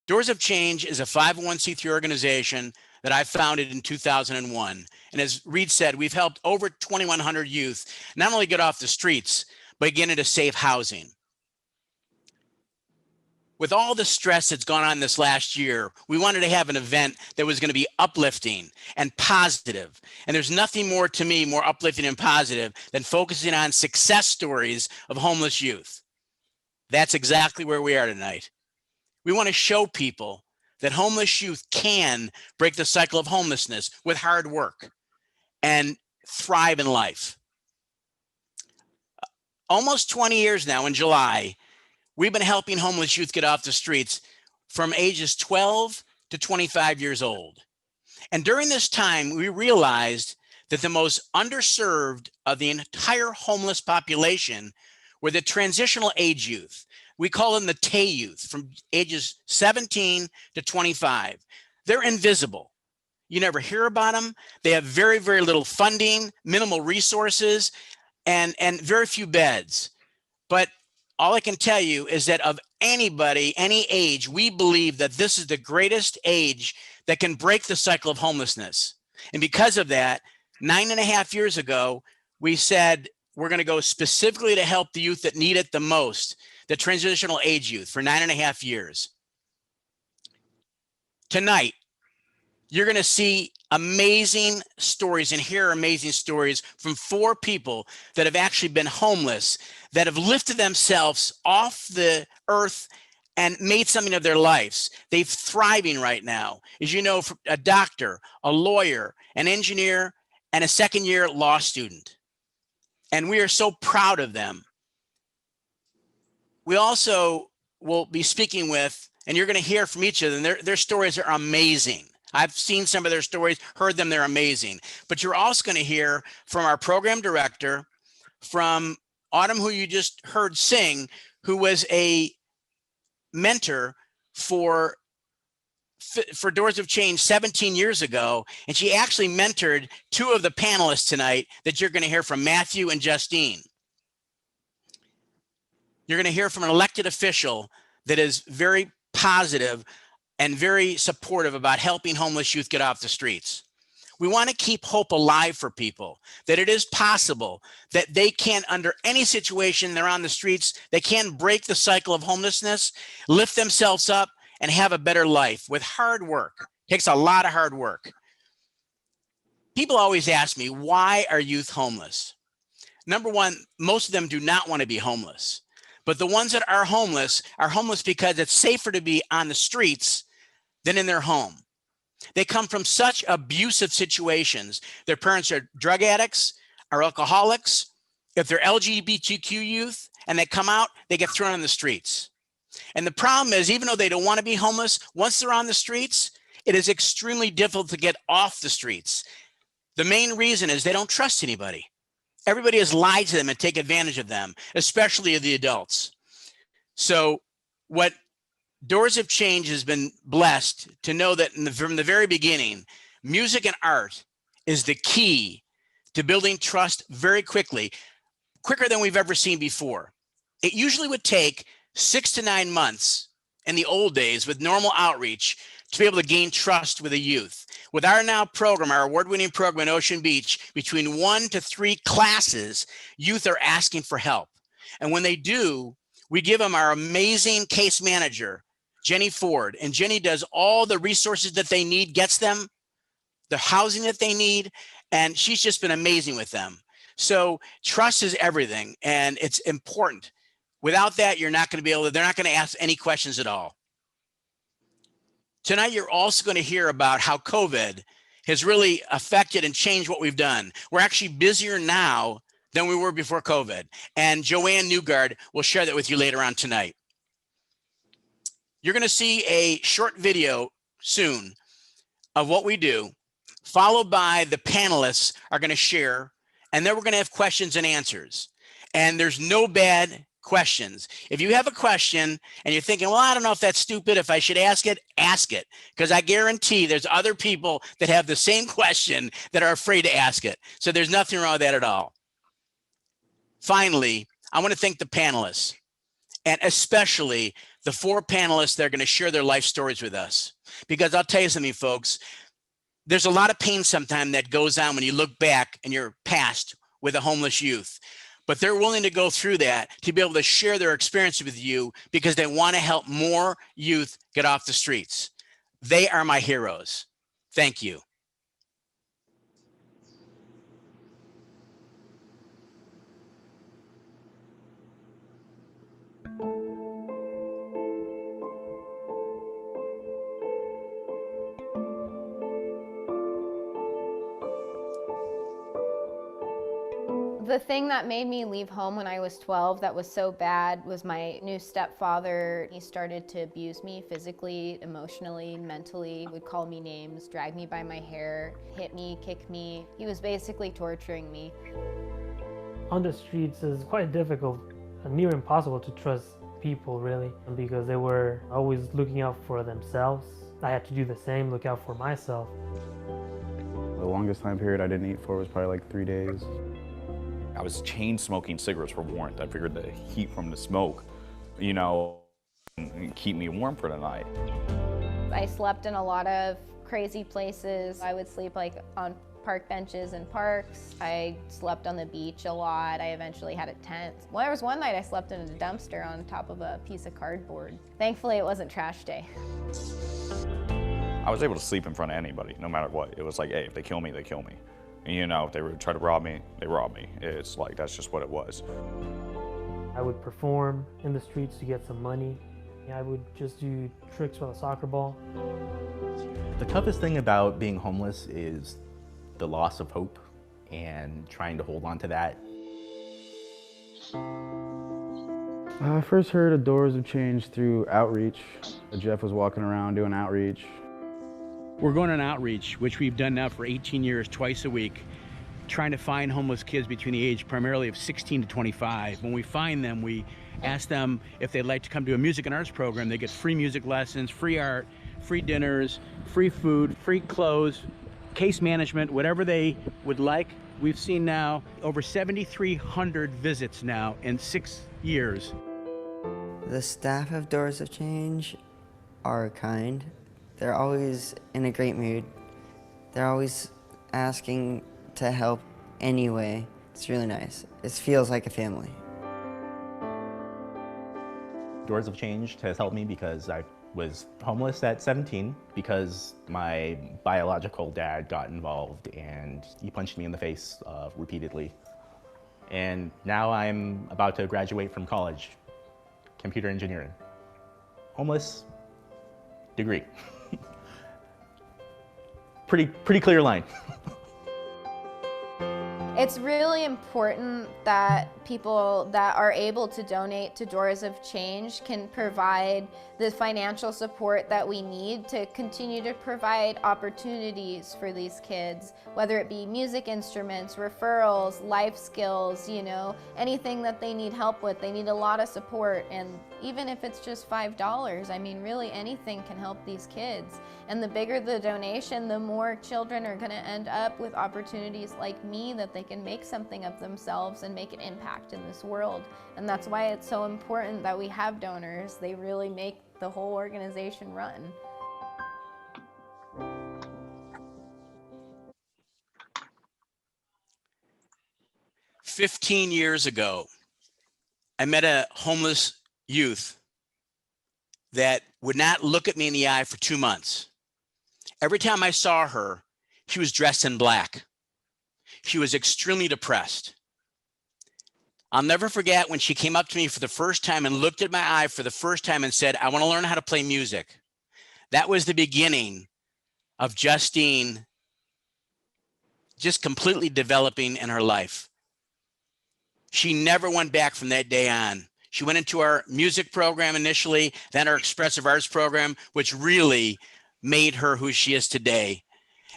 Doors of Change is a 501c3 organization that I founded in 2001. And as Reed said, we've helped over 2,100 youth not only get off the streets, but get into safe housing. With all the stress that's gone on this last year, we wanted to have an event that was going to be uplifting and positive. And there's nothing more to me more uplifting and positive than focusing on success stories of homeless youth. That's exactly where we are tonight. We want to show people that homeless youth can break the cycle of homelessness with hard work and thrive in life. Almost 20 years now in July, we've been helping homeless youth get off the streets from ages 12 to 25 years old. And during this time, we realized that the most underserved of the entire homeless population were the transitional age youth. We call them the TAY youth, from ages 17 to 25. They're invisible. You never hear about them. They have very, very little funding, minimal resources, and very few beds. But all I can tell you is that of anybody, any age, we believe that this is the greatest age that can break the cycle of homelessness. And because of that, 9.5 years ago, we said we're going to go specifically to help the youth that need it the most, the transitional age youth, for 9.5 years. Tonight, you're going to see amazing stories and hear amazing stories from 4 people that have actually been homeless, that have lifted themselves off the earth and made something of their lives. They're thriving right now. As you know, a doctor, a lawyer, an engineer, and a second-year law student. And we are so proud of them. We also will be speaking with, and you're going to hear from each of them, their stories are amazing. I've seen some of their stories, heard them, they're amazing. But you're also going to hear from our program director, from Autumn, who you just heard sing, who was a mentor for Doors of Change 17 years ago. And she actually mentored 2 of the panelists tonight that you're going to hear from, Matthew and Justine. You're going to hear from an elected official that is very positive and very supportive about helping homeless youth get off the streets. We want to keep hope alive for people, that it is possible that they can, under any situation they're on the streets, they can break the cycle of homelessness, lift themselves up, and have a better life with hard work. It takes a lot of hard work. People always ask me, why are youth homeless? Number one, most of them do not want to be homeless. But the ones that are homeless because it's safer to be on the streets than in their home. They come from such abusive situations. Their parents are drug addicts, are alcoholics. If they're LGBTQ youth and they come out, they get thrown on the streets. And the problem is, even though they don't want to be homeless, once they're on the streets, it is extremely difficult to get off the streets. The main reason is they don't trust anybody. Everybody has lied to them and take advantage of them, especially of the adults. So what Doors of Change has been blessed to know that from the very beginning, music and art is the key to building trust very quickly, quicker than we've ever seen before. It usually would take 6 to 9 months in the old days with normal outreach to be able to gain trust with the youth. With our now program, our award-winning program in Ocean Beach, between 1 to 3 classes, youth are asking for help. And when they do, we give them our amazing case manager, Jenny Ford. And Jenny does all the resources that they need, gets them the housing that they need, and she's just been amazing with them. So trust is everything, and it's important. Without that, they're not going to ask any questions at all. Tonight, you're also going to hear about how COVID has really affected and changed what we've done. We're actually busier now than we were before COVID. And Joanne Newgard will share that with you later on tonight. You're going to see a short video soon of what we do, followed by the panelists are going to share, and then we're going to have questions and answers. And there's no bad questions. If you have a question and you're thinking, well, I don't know if that's stupid, if I should ask it, because I guarantee there's other people that have the same question that are afraid to ask it. So there's nothing wrong with that at all. Finally, I want to thank the panelists, and especially the 4 panelists that are going to share their life stories with us. Because I'll tell you something, folks, there's a lot of pain sometimes that goes on when you look back in your past with a homeless youth. But they're willing to go through that to be able to share their experience with you because they want to help more youth get off the streets. They are my heroes. Thank you. The thing that made me leave home when I was 12 that was so bad was my new stepfather. He started to abuse me physically, emotionally, mentally, would call me names, drag me by my hair, hit me, kick me. He was basically torturing me. On the streets is quite difficult, near impossible to trust people really, because they were always looking out for themselves. I had to do the same, look out for myself. The longest time period I didn't eat for was probably like 3 days. I was chain smoking cigarettes for warmth. I figured the heat from the smoke, you know, keep me warm for the night. I slept in a lot of crazy places. I would sleep like on park benches in parks. I slept on the beach a lot. I eventually had a tent. Well, there was one night I slept in a dumpster on top of a piece of cardboard. Thankfully, it wasn't trash day. I was able to sleep in front of anybody, no matter what. It was like, hey, if they kill me, they kill me. And, you know, if they would try to rob me, they rob me. It's like, that's just what it was. I would perform in the streets to get some money. I would just do tricks with a soccer ball. The toughest thing about being homeless is the loss of hope and trying to hold on to that. I first heard of Doors of Change through outreach. Jeff was walking around doing outreach. We're going on outreach, which we've done now for 18 years, twice a week, trying to find homeless kids between the age primarily of 16 to 25. When we find them, we ask them if they'd like to come to a music and arts program. They get free music lessons, free art, free dinners, free food, free clothes, case management, whatever they would like. We've seen now over 7,300 visits now in 6 years. The staff of Doors of Change are kind. They're always in a great mood. They're always asking to help anyway. It's really nice. It feels like a family. Doors of Change has helped me because I was homeless at 17 because my biological dad got involved and he punched me in the face repeatedly. And now I'm about to graduate from college, computer engineering. Homeless, degree. Pretty clear line. It's really important that people that are able to donate to Doors of Change can provide the financial support that we need to continue to provide opportunities for these kids, whether it be music instruments, referrals, life skills, you know, anything that they need help with. They need a lot of support, and even if it's just $5, I mean, really anything can help these kids. And the bigger the donation, the more children are going to end up with opportunities like me that they can make something of themselves and make an impact in this world. And that's why it's so important that we have donors. They really make the whole organization run. "15 years ago, I met a homeless youth that would not look at me in the eye for 2 months. Every time I saw her, she was dressed in black. She was extremely depressed. I'll never forget when she came up to me for the first time and looked at my eye for the first time and said, "I want to learn how to play music." That was the beginning of Justine just completely developing in her life. She never went back from that day on. She went into our music program initially, then our expressive arts program, which really made her who she is today.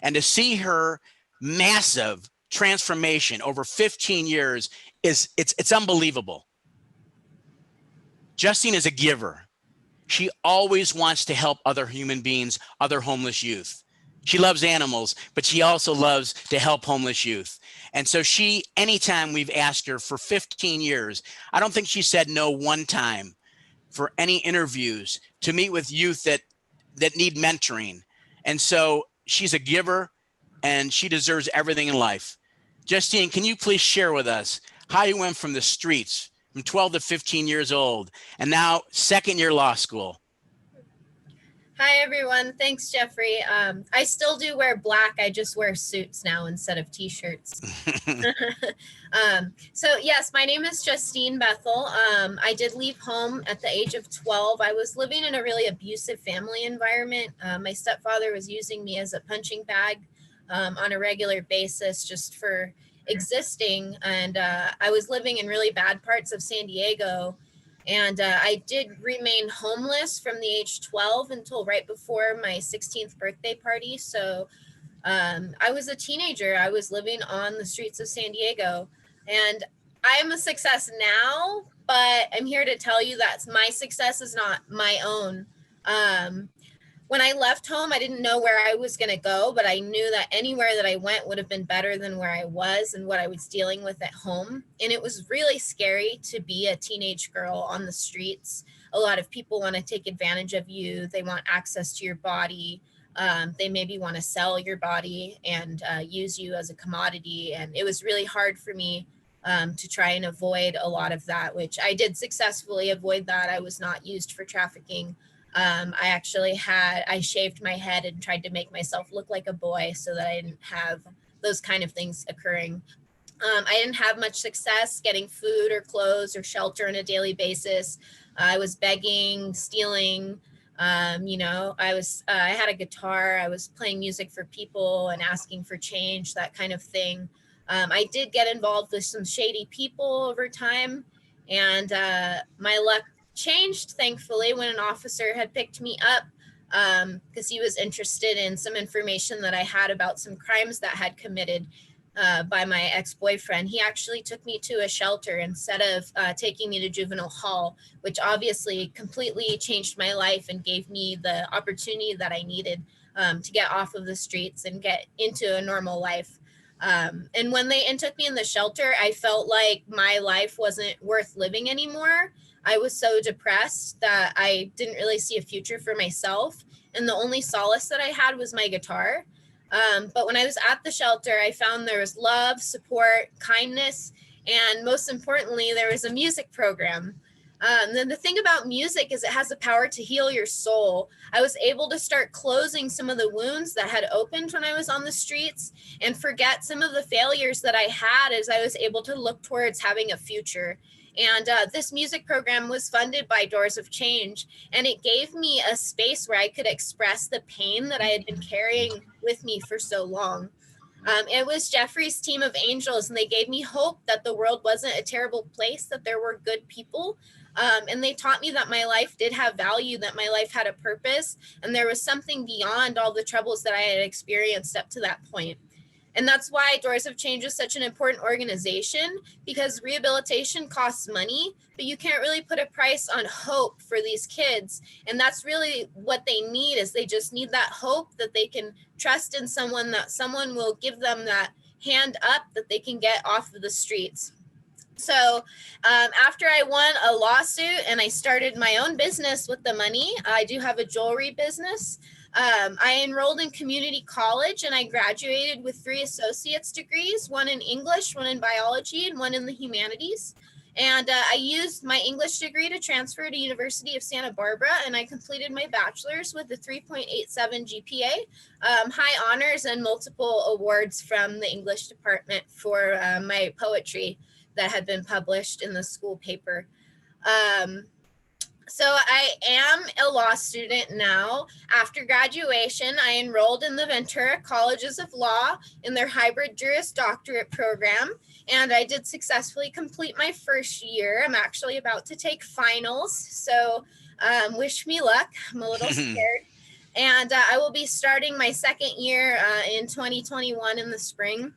And to see her massive transformation over 15 years it's unbelievable. Justine is a giver. She always wants to help other human beings, other homeless youth. She loves animals, but she also loves to help homeless youth. And so anytime we've asked her for 15 years, I don't think she said no one time. for any interviews, to meet with youth that need mentoring. And so she's a giver and she deserves everything in life. Justine, can you please share with us how you went from the streets from 12 to 15 years old and now second year law school? Hi, everyone. Thanks, Jeffrey. I still do wear black. I just wear suits now instead of t-shirts. So yes, my name is Justine Bethel. I did leave home at the age of 12. I was living in a really abusive family environment. My stepfather was using me as a punching bag on a regular basis just for existing. And I was living in really bad parts of San Diego. And I did remain homeless from the age 12 until right before my 16th birthday party. So I was a teenager. I was living on the streets of San Diego. And I'm a success now, but I'm here to tell you that my success is not my own. When I left home, I didn't know where I was going to go, but I knew that anywhere that I went would have been better than where I was and what I was dealing with at home. And it was really scary to be a teenage girl on the streets. A lot of people want to take advantage of you. They want access to your body. They maybe want to sell your body and use you as a commodity. And it was really hard for me to try and avoid a lot of that, which I did successfully avoid that. I was not used for trafficking. I shaved my head and tried to make myself look like a boy so that I didn't have those kind of things occurring. I didn't have much success getting food or clothes or shelter on a daily basis. I was begging, stealing. I had a guitar. I was playing music for people and asking for change, that kind of thing. I did get involved with some shady people over time, and my luck changed, thankfully, when an officer had picked me up because he was interested in some information that I had about some crimes that had committed by my ex-boyfriend. He actually took me to a shelter instead of taking me to juvenile hall, which obviously completely changed my life and gave me the opportunity that I needed to get off of the streets and get into a normal life. And when they took me in the shelter, I felt like my life wasn't worth living anymore. I was so depressed that I didn't really see a future for myself. And the only solace that I had was my guitar. But when I was at the shelter, I found there was love, support, kindness, and most importantly, there was a music program. Then the thing about music is it has the power to heal your soul. I was able to start closing some of the wounds that had opened when I was on the streets and forget some of the failures that I had as I was able to look towards having a future. And this music program was funded by Doors of Change, and it gave me a space where I could express the pain that I had been carrying with me for so long. It was Jeffrey's team of angels, and they gave me hope that the world wasn't a terrible place, that there were good people. And they taught me that my life did have value, that my life had a purpose, and there was something beyond all the troubles that I had experienced up to that point. And that's why Doors of Change is such an important organization, because rehabilitation costs money, but you can't really put a price on hope for these kids. And that's really what they need, is they just need that hope that they can trust in someone, that someone will give them that hand up that they can get off of the streets. So after I won a lawsuit and I started my own business with the money, I do have a jewelry business. I enrolled in community college and I graduated with 3 associate's degrees, one in English, one in biology, and one in the humanities. And I used my English degree to transfer to University of Santa Barbara, and I completed my bachelor's with a 3.87 GPA, high honors, and multiple awards from the English department for my poetry that had been published in the school paper. So I am a law student now. After graduation, I enrolled in the Ventura Colleges of Law in their hybrid Juris Doctorate program, and I did successfully complete my first year. I'm actually about to take finals, so wish me luck. I'm a little scared. And I will be starting my second year in 2021 in the spring.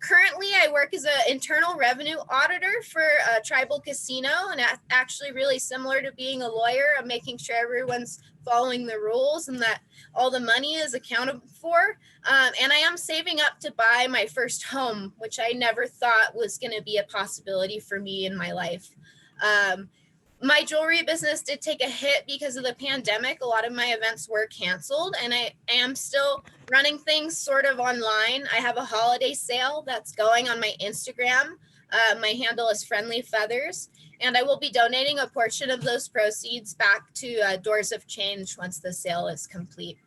Currently, I work as an internal revenue auditor for a tribal casino, and actually really similar to being a lawyer. I'm making sure everyone's following the rules and that all the money is accounted for. And I am saving up to buy my first home, which I never thought was going to be a possibility for me in my life. My jewelry business did take a hit because of the pandemic. A lot of my events were canceled, and I am still running things sort of online. I have a holiday sale that's going on my Instagram. My handle is Friendly Feathers, and I will be donating a portion of those proceeds back to Doors of Change once the sale is complete.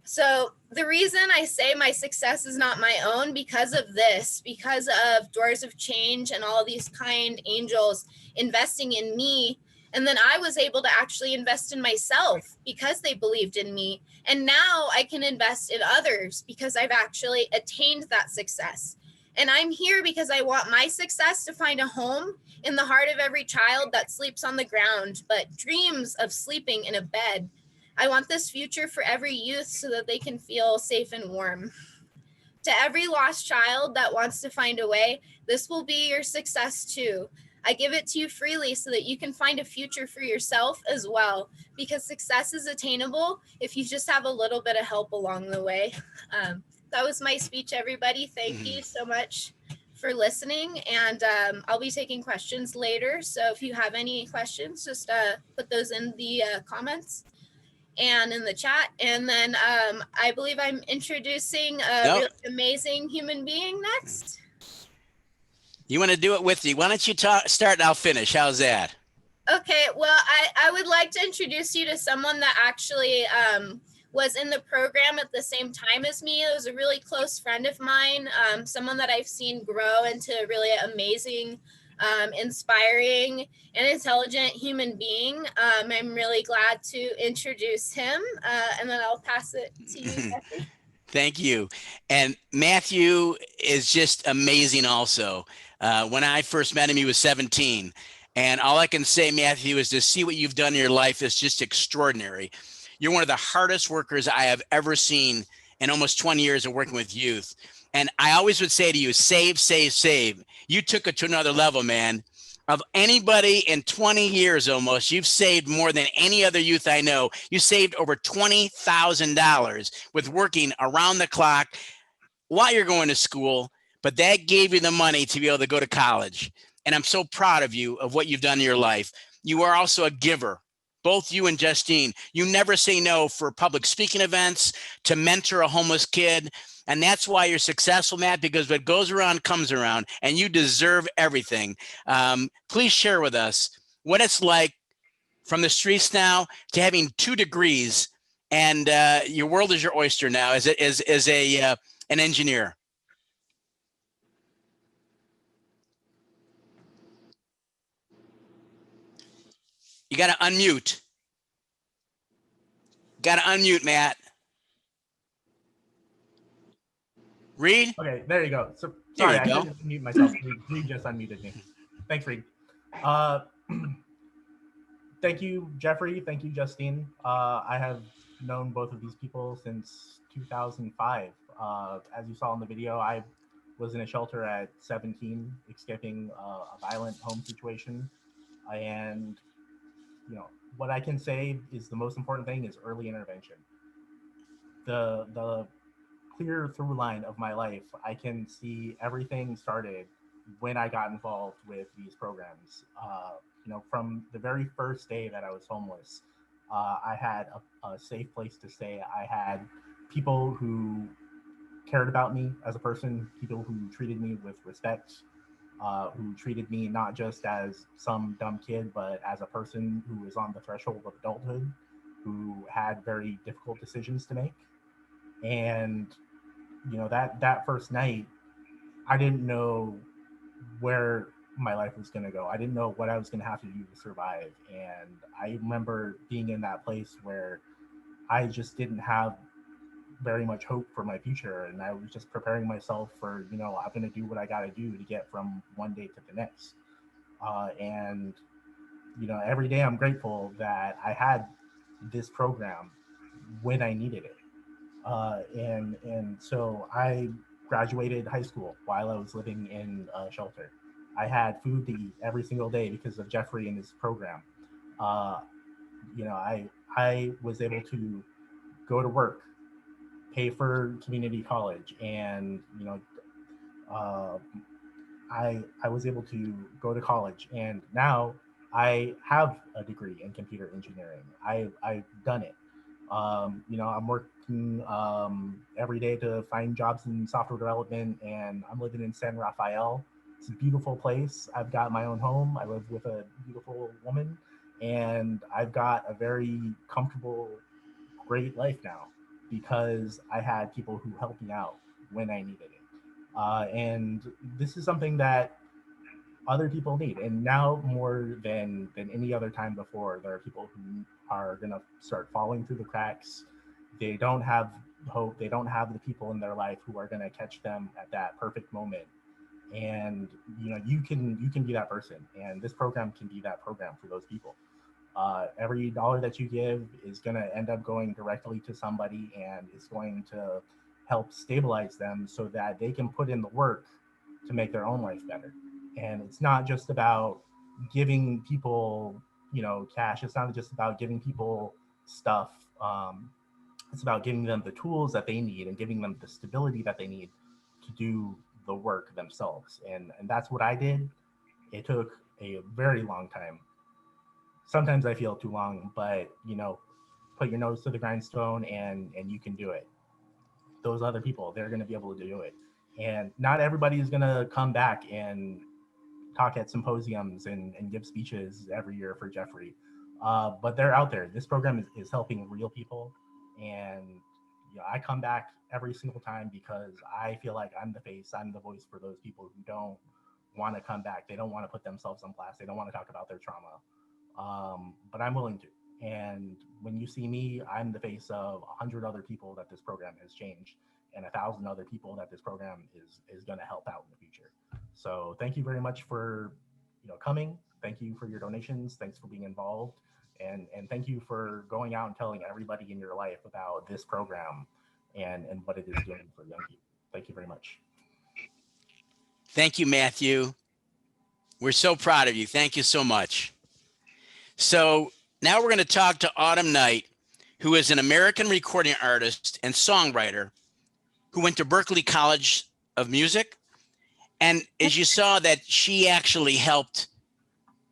So the reason I say my success is not my own because of this, because of Doors of Change and all these kind angels investing in me. And then I was able to actually invest in myself because they believed in me. And now I can invest in others because I've actually attained that success. And I'm here because I want my success to find a home in the heart of every child that sleeps on the ground, but dreams of sleeping in a bed. I want this future for every youth so that they can feel safe and warm. To every lost child that wants to find a way, this will be your success too. I give it to you freely so that you can find a future for yourself as well, because success is attainable if you just have a little bit of help along the way. That was my speech, everybody. Thank you so much for listening, and I'll be taking questions later. So if you have any questions, just put those in the comments and in the chat. And then I believe I'm introducing a Nope. really amazing human being next. You want to do it with me? Why don't you start and I'll finish? How's that? Okay, well, I would like to introduce you to someone that actually was in the program at the same time as me. It was a really close friend of mine, someone that I've seen grow into a really amazing, inspiring, and intelligent human being. I'm really glad to introduce him, and then I'll pass it to you, Jeffrey. Thank you. And Matthew is just amazing also. When I first met him, he was 17. And all I can say, Matthew, is to see what you've done in your life is just extraordinary. You're one of the hardest workers I have ever seen in almost 20 years of working with youth. And I always would say to you, save, save, save. You took it to another level, man. Of anybody in 20 years almost, you've saved more than any other youth I know. You saved over $20,000 with working around the clock while you're going to school, but that gave you the money to be able to go to college. And I'm so proud of you of what you've done in your life. You are also a giver, both you and Justine. You never say no for public speaking events, to mentor a homeless kid. And that's why you're successful, Matt, because what goes around comes around, and you deserve everything. Please share with us what it's like from the streets now to having 2 degrees, and your world is your oyster now as an engineer. You got to unmute. Got to unmute, Matt. Reed? Okay, there you go. So, sorry, I couldn't mute myself. Reed just unmuted me. Thanks, Reed. Thank you, Jeffrey. Thank you, Justine. I have known both of these people since 2005. As you saw in the video, I was in a shelter at 17, escaping a violent home situation. And, you know, what I can say is the most important thing is early intervention. The clear through line of my life, I can see everything started when I got involved with these programs. You know, from the very first day that I was homeless, I had a safe place to stay. I had people who cared about me as a person, people who treated me with respect, who treated me not just as some dumb kid, but as a person who was on the threshold of adulthood, who had very difficult decisions to make. And you know, that first night, I didn't know where my life was going to go. I didn't know what I was going to have to do to survive. And I remember being in that place where I just didn't have very much hope for my future. And I was just preparing myself for, you know, I'm going to do what I got to do to get from one day to the next. And, you know, every day I'm grateful that I had this program when I needed it. And so I graduated high school while I was living in a shelter. I had food to eat every single day because of Jeffrey and his program. You know, I was able to go to work, pay for community college, and you know, I was able to go to college. And now I have a degree in computer engineering. I've done it. I'm working every day to find jobs in software development, and I'm living in San Rafael. It's a beautiful place. I've got my own home. I live with a beautiful woman, and I've got a very comfortable, great life now because I had people who helped me out when I needed it. And this is something that other people need, and now more than any other time before, there are people who are going to start falling through the cracks. They don't have hope. They don't have the people in their life who are going to catch them at that perfect moment. And you can be that person, and this program can be that program for those people. Every dollar that you give is going to end up going directly to somebody, and it's going to help stabilize them so that they can put in the work to make their own life better. And it's not just about giving people, cash. It's not just about giving people stuff. It's about giving them the tools that they need and giving them the stability that they need to do the work themselves. And that's what I did. It took a very long time. Sometimes I feel too long, but put your nose to the grindstone and you can do it. Those other people, they're going to be able to do it. And not everybody is going to come back and talk at symposiums and give speeches every year for Jeffrey. But they're out there. This program is helping real people. And I come back every single time because I feel like I'm the face, I'm the voice for those people who don't want to come back. They don't want to put themselves on blast. They don't want to talk about their trauma. But I'm willing to. And when you see me, I'm the face of 100 other people that this program has changed, and 1,000 other people that this program is going to help out in the future. So thank you very much for coming. Thank you for your donations. Thanks for being involved, and thank you for going out and telling everybody in your life about this program and what it is doing for young people. Thank you very much. Thank you, Matthew. We're so proud of you. Thank you so much. So now we're going to talk to Autumn Knight, who is an American recording artist and songwriter who went to Berklee College of Music. And as you saw, that she actually helped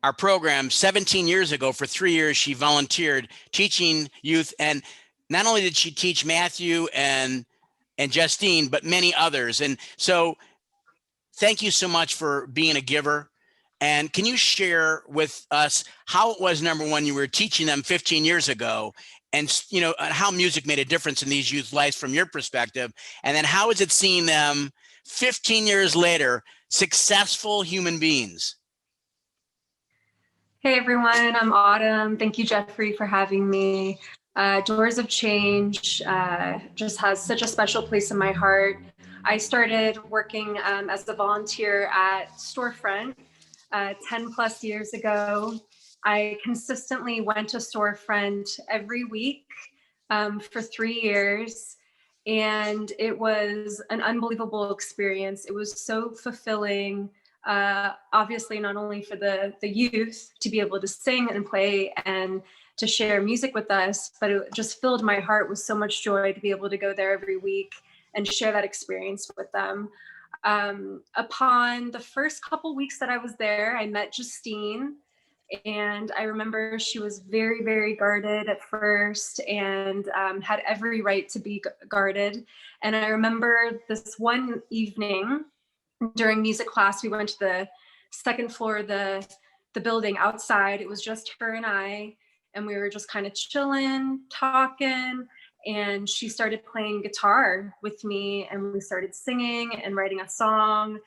our program 17 years ago. For 3 years, she volunteered teaching youth. And not only did she teach Matthew and Justine, but many others. And so thank you so much for being a giver. And can you share with us how it was, number one, you were teaching them 15 years ago, and how music made a difference in these youth lives from your perspective? And then how is it seeing them 15 years later, successful human beings? Hey everyone, I'm Autumn. Thank you, Jeffrey, for having me. Doors of Change just has such a special place in my heart. I started working as a volunteer at Storefront 10 plus years ago. I consistently went to Storefront every week for 3 years. And it was an unbelievable experience. It was so fulfilling. Obviously, not only for the youth to be able to sing and play and to share music with us, but it just filled my heart with so much joy to be able to go there every week and share that experience with them. Upon the first couple weeks that I was there, I met Justine, and I remember she was very, very guarded at first and had every right to be guarded. And I remember this one evening during music class, we went to the second floor of the building outside. It was just her and I, and we were just kind of chilling, talking, and she started playing guitar with me, and we started singing and writing a song.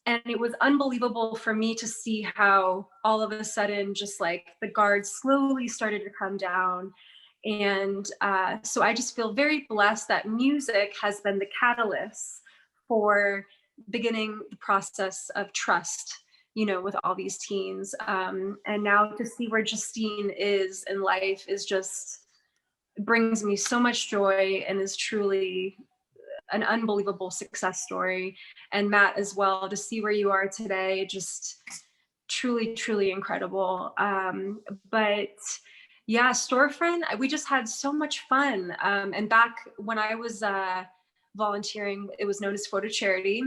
And it was unbelievable for me to see how all of a sudden, just like the guards slowly started to come down. And so I just feel very blessed that music has been the catalyst for beginning the process of trust, with all these teens. And now to see where Justine is in life is just, brings me so much joy and is truly an unbelievable success story. And Matt as well, to see where you are today, just truly, truly incredible. But yeah, Storefront, we just had so much fun. And back when I was volunteering, it was known as Photo Charity.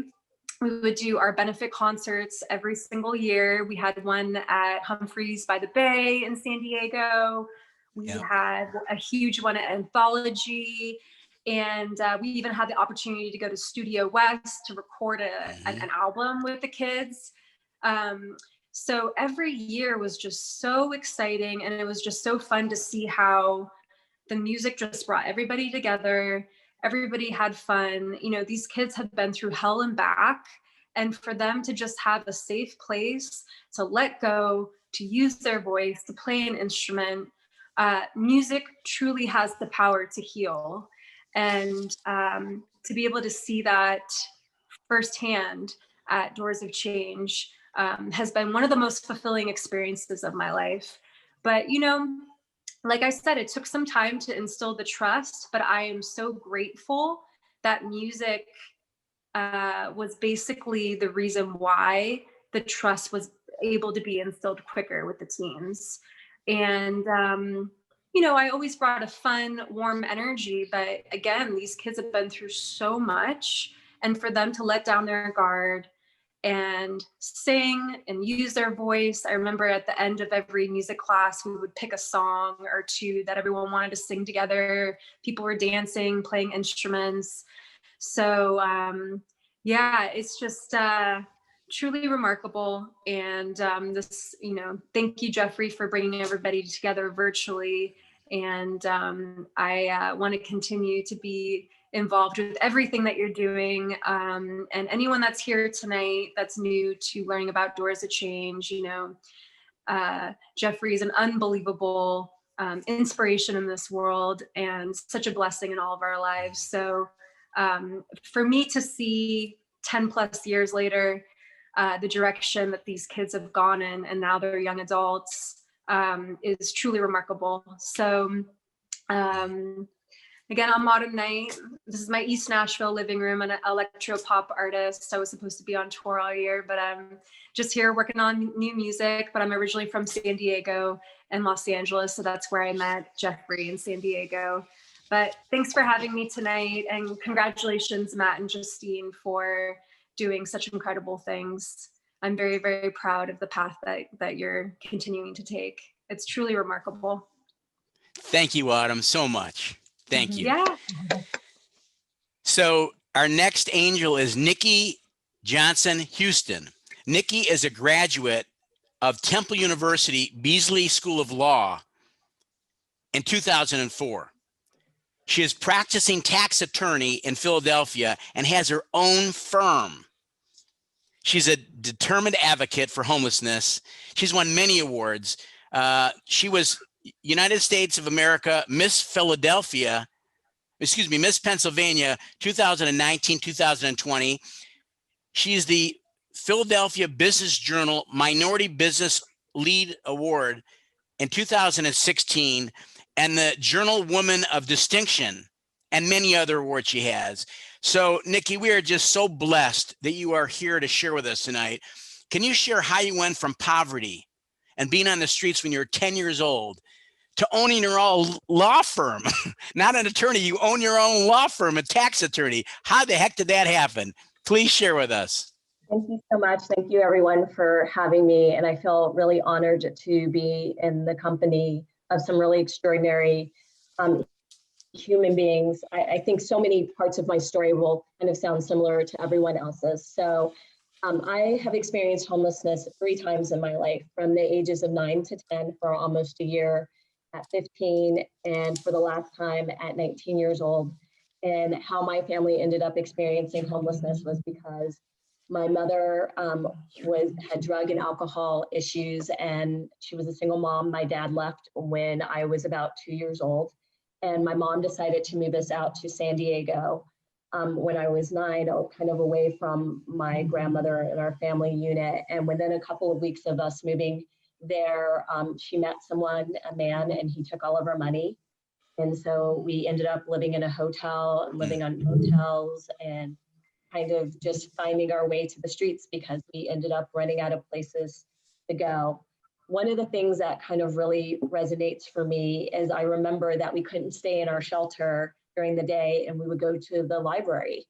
We would do our benefit concerts every single year. We had one at Humphreys by the Bay in San Diego. We had a huge one at Anthology. And we even had the opportunity to go to Studio West to record an album with the kids. So every year was just so exciting, and it was just so fun to see how the music just brought everybody together. Everybody had fun. You know, these kids had been through hell and back, and for them to just have a safe place to let go, to use their voice, to play an instrument. Music truly has the power to heal. And to be able to see that firsthand at Doors of Change has been one of the most fulfilling experiences of my life. But, you know, like I said, it took some time to instill the trust, but I am so grateful that music was basically the reason why the trust was able to be instilled quicker with the teens. And, you know, I always brought a fun, warm energy, but again, these kids have been through so much, and for them to let down their guard and sing and use their voice. I remember at the end of every music class, we would pick a song or two that everyone wanted to sing together. People were dancing, playing instruments. So yeah, it's just truly remarkable. And this, you know, thank you, Jeffrey, for bringing everybody together virtually. And I want to continue to be involved with everything that you're doing. And anyone that's here tonight that's new to learning about Doors of Change, you know, Jeffrey is an unbelievable inspiration in this world and such a blessing in all of our lives. So for me to see 10 plus years later, the direction that these kids have gone in, and now they're young adults, is truly remarkable. So again, I'm Autumn Knight. This is my East Nashville living room. I'm an electro pop artist. I was supposed to be on tour all year, but I'm just here working on new music. But I'm originally from San Diego and Los Angeles, so that's where I met Jeffrey in San Diego. But thanks for having me tonight, and congratulations, Matt and Justine, for doing such incredible things. I'm very, very proud of the path that you're continuing to take. It's truly remarkable. Thank you, Autumn, so much. Thank you. Yeah. So our next angel is Nikki Johnson Houston. Nikki is a graduate of Temple University Beasley School of Law in 2004. She is practicing tax attorney in Philadelphia and has her own firm. She's a determined advocate for homelessness. She's won many awards. She was United States of America Miss Pennsylvania 2019, 2020. She is the Philadelphia Business Journal Minority Business Lead Award in 2016, and the Journal Woman of Distinction, and many other awards she has. So, Nikki, we are just so blessed that you are here to share with us tonight. Can you share how you went from poverty and being on the streets when you were 10 years old to owning your own law firm? Not an attorney, you own your own law firm, a tax attorney. How the heck did that happen? Please share with us. Thank you so much. Thank you, everyone, for having me. And I feel really honored to be in the company of some really extraordinary human beings. I think so many parts of my story will kind of sound similar to everyone else's. So I have experienced homelessness 3 times in my life, from the ages of 9 to 10 for almost a year, at 15, and for the last time at 19 years old. And how my family ended up experiencing homelessness was because my mother had drug and alcohol issues, and she was a single mom. My dad left when I was about 2 years old, and my mom decided to move us out to San Diego when I was 9, kind of away from my grandmother and our family unit. And within a couple of weeks of us moving there, she met someone, a man, and he took all of our money. And so we ended up living in a hotel and living on hotels and kind of just finding our way to the streets because we ended up running out of places to go. One of the things that kind of really resonates for me is I remember that we couldn't stay in our shelter during the day, and we would go to the library.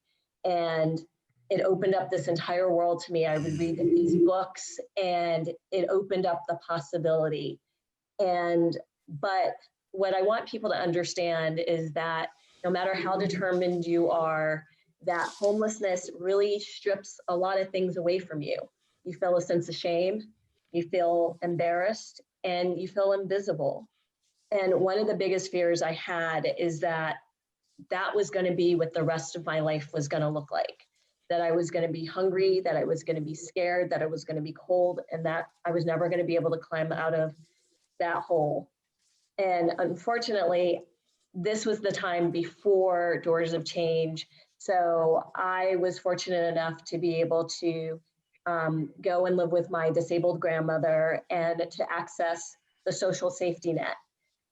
And it opened up this entire world to me. I would read these books and it opened up the possibility. But what I want people to understand is that no matter how determined you are, that homelessness really strips a lot of things away from you. You feel a sense of shame, you feel embarrassed, and you feel invisible. And one of the biggest fears I had is that that was going to be what the rest of my life was going to look like. That I was going to be hungry, that I was going to be scared, that I was going to be cold, and that I was never going to be able to climb out of that hole. And unfortunately, this was the time before Doors of Change. So I was fortunate enough to be able to go and live with my disabled grandmother and to access the social safety net.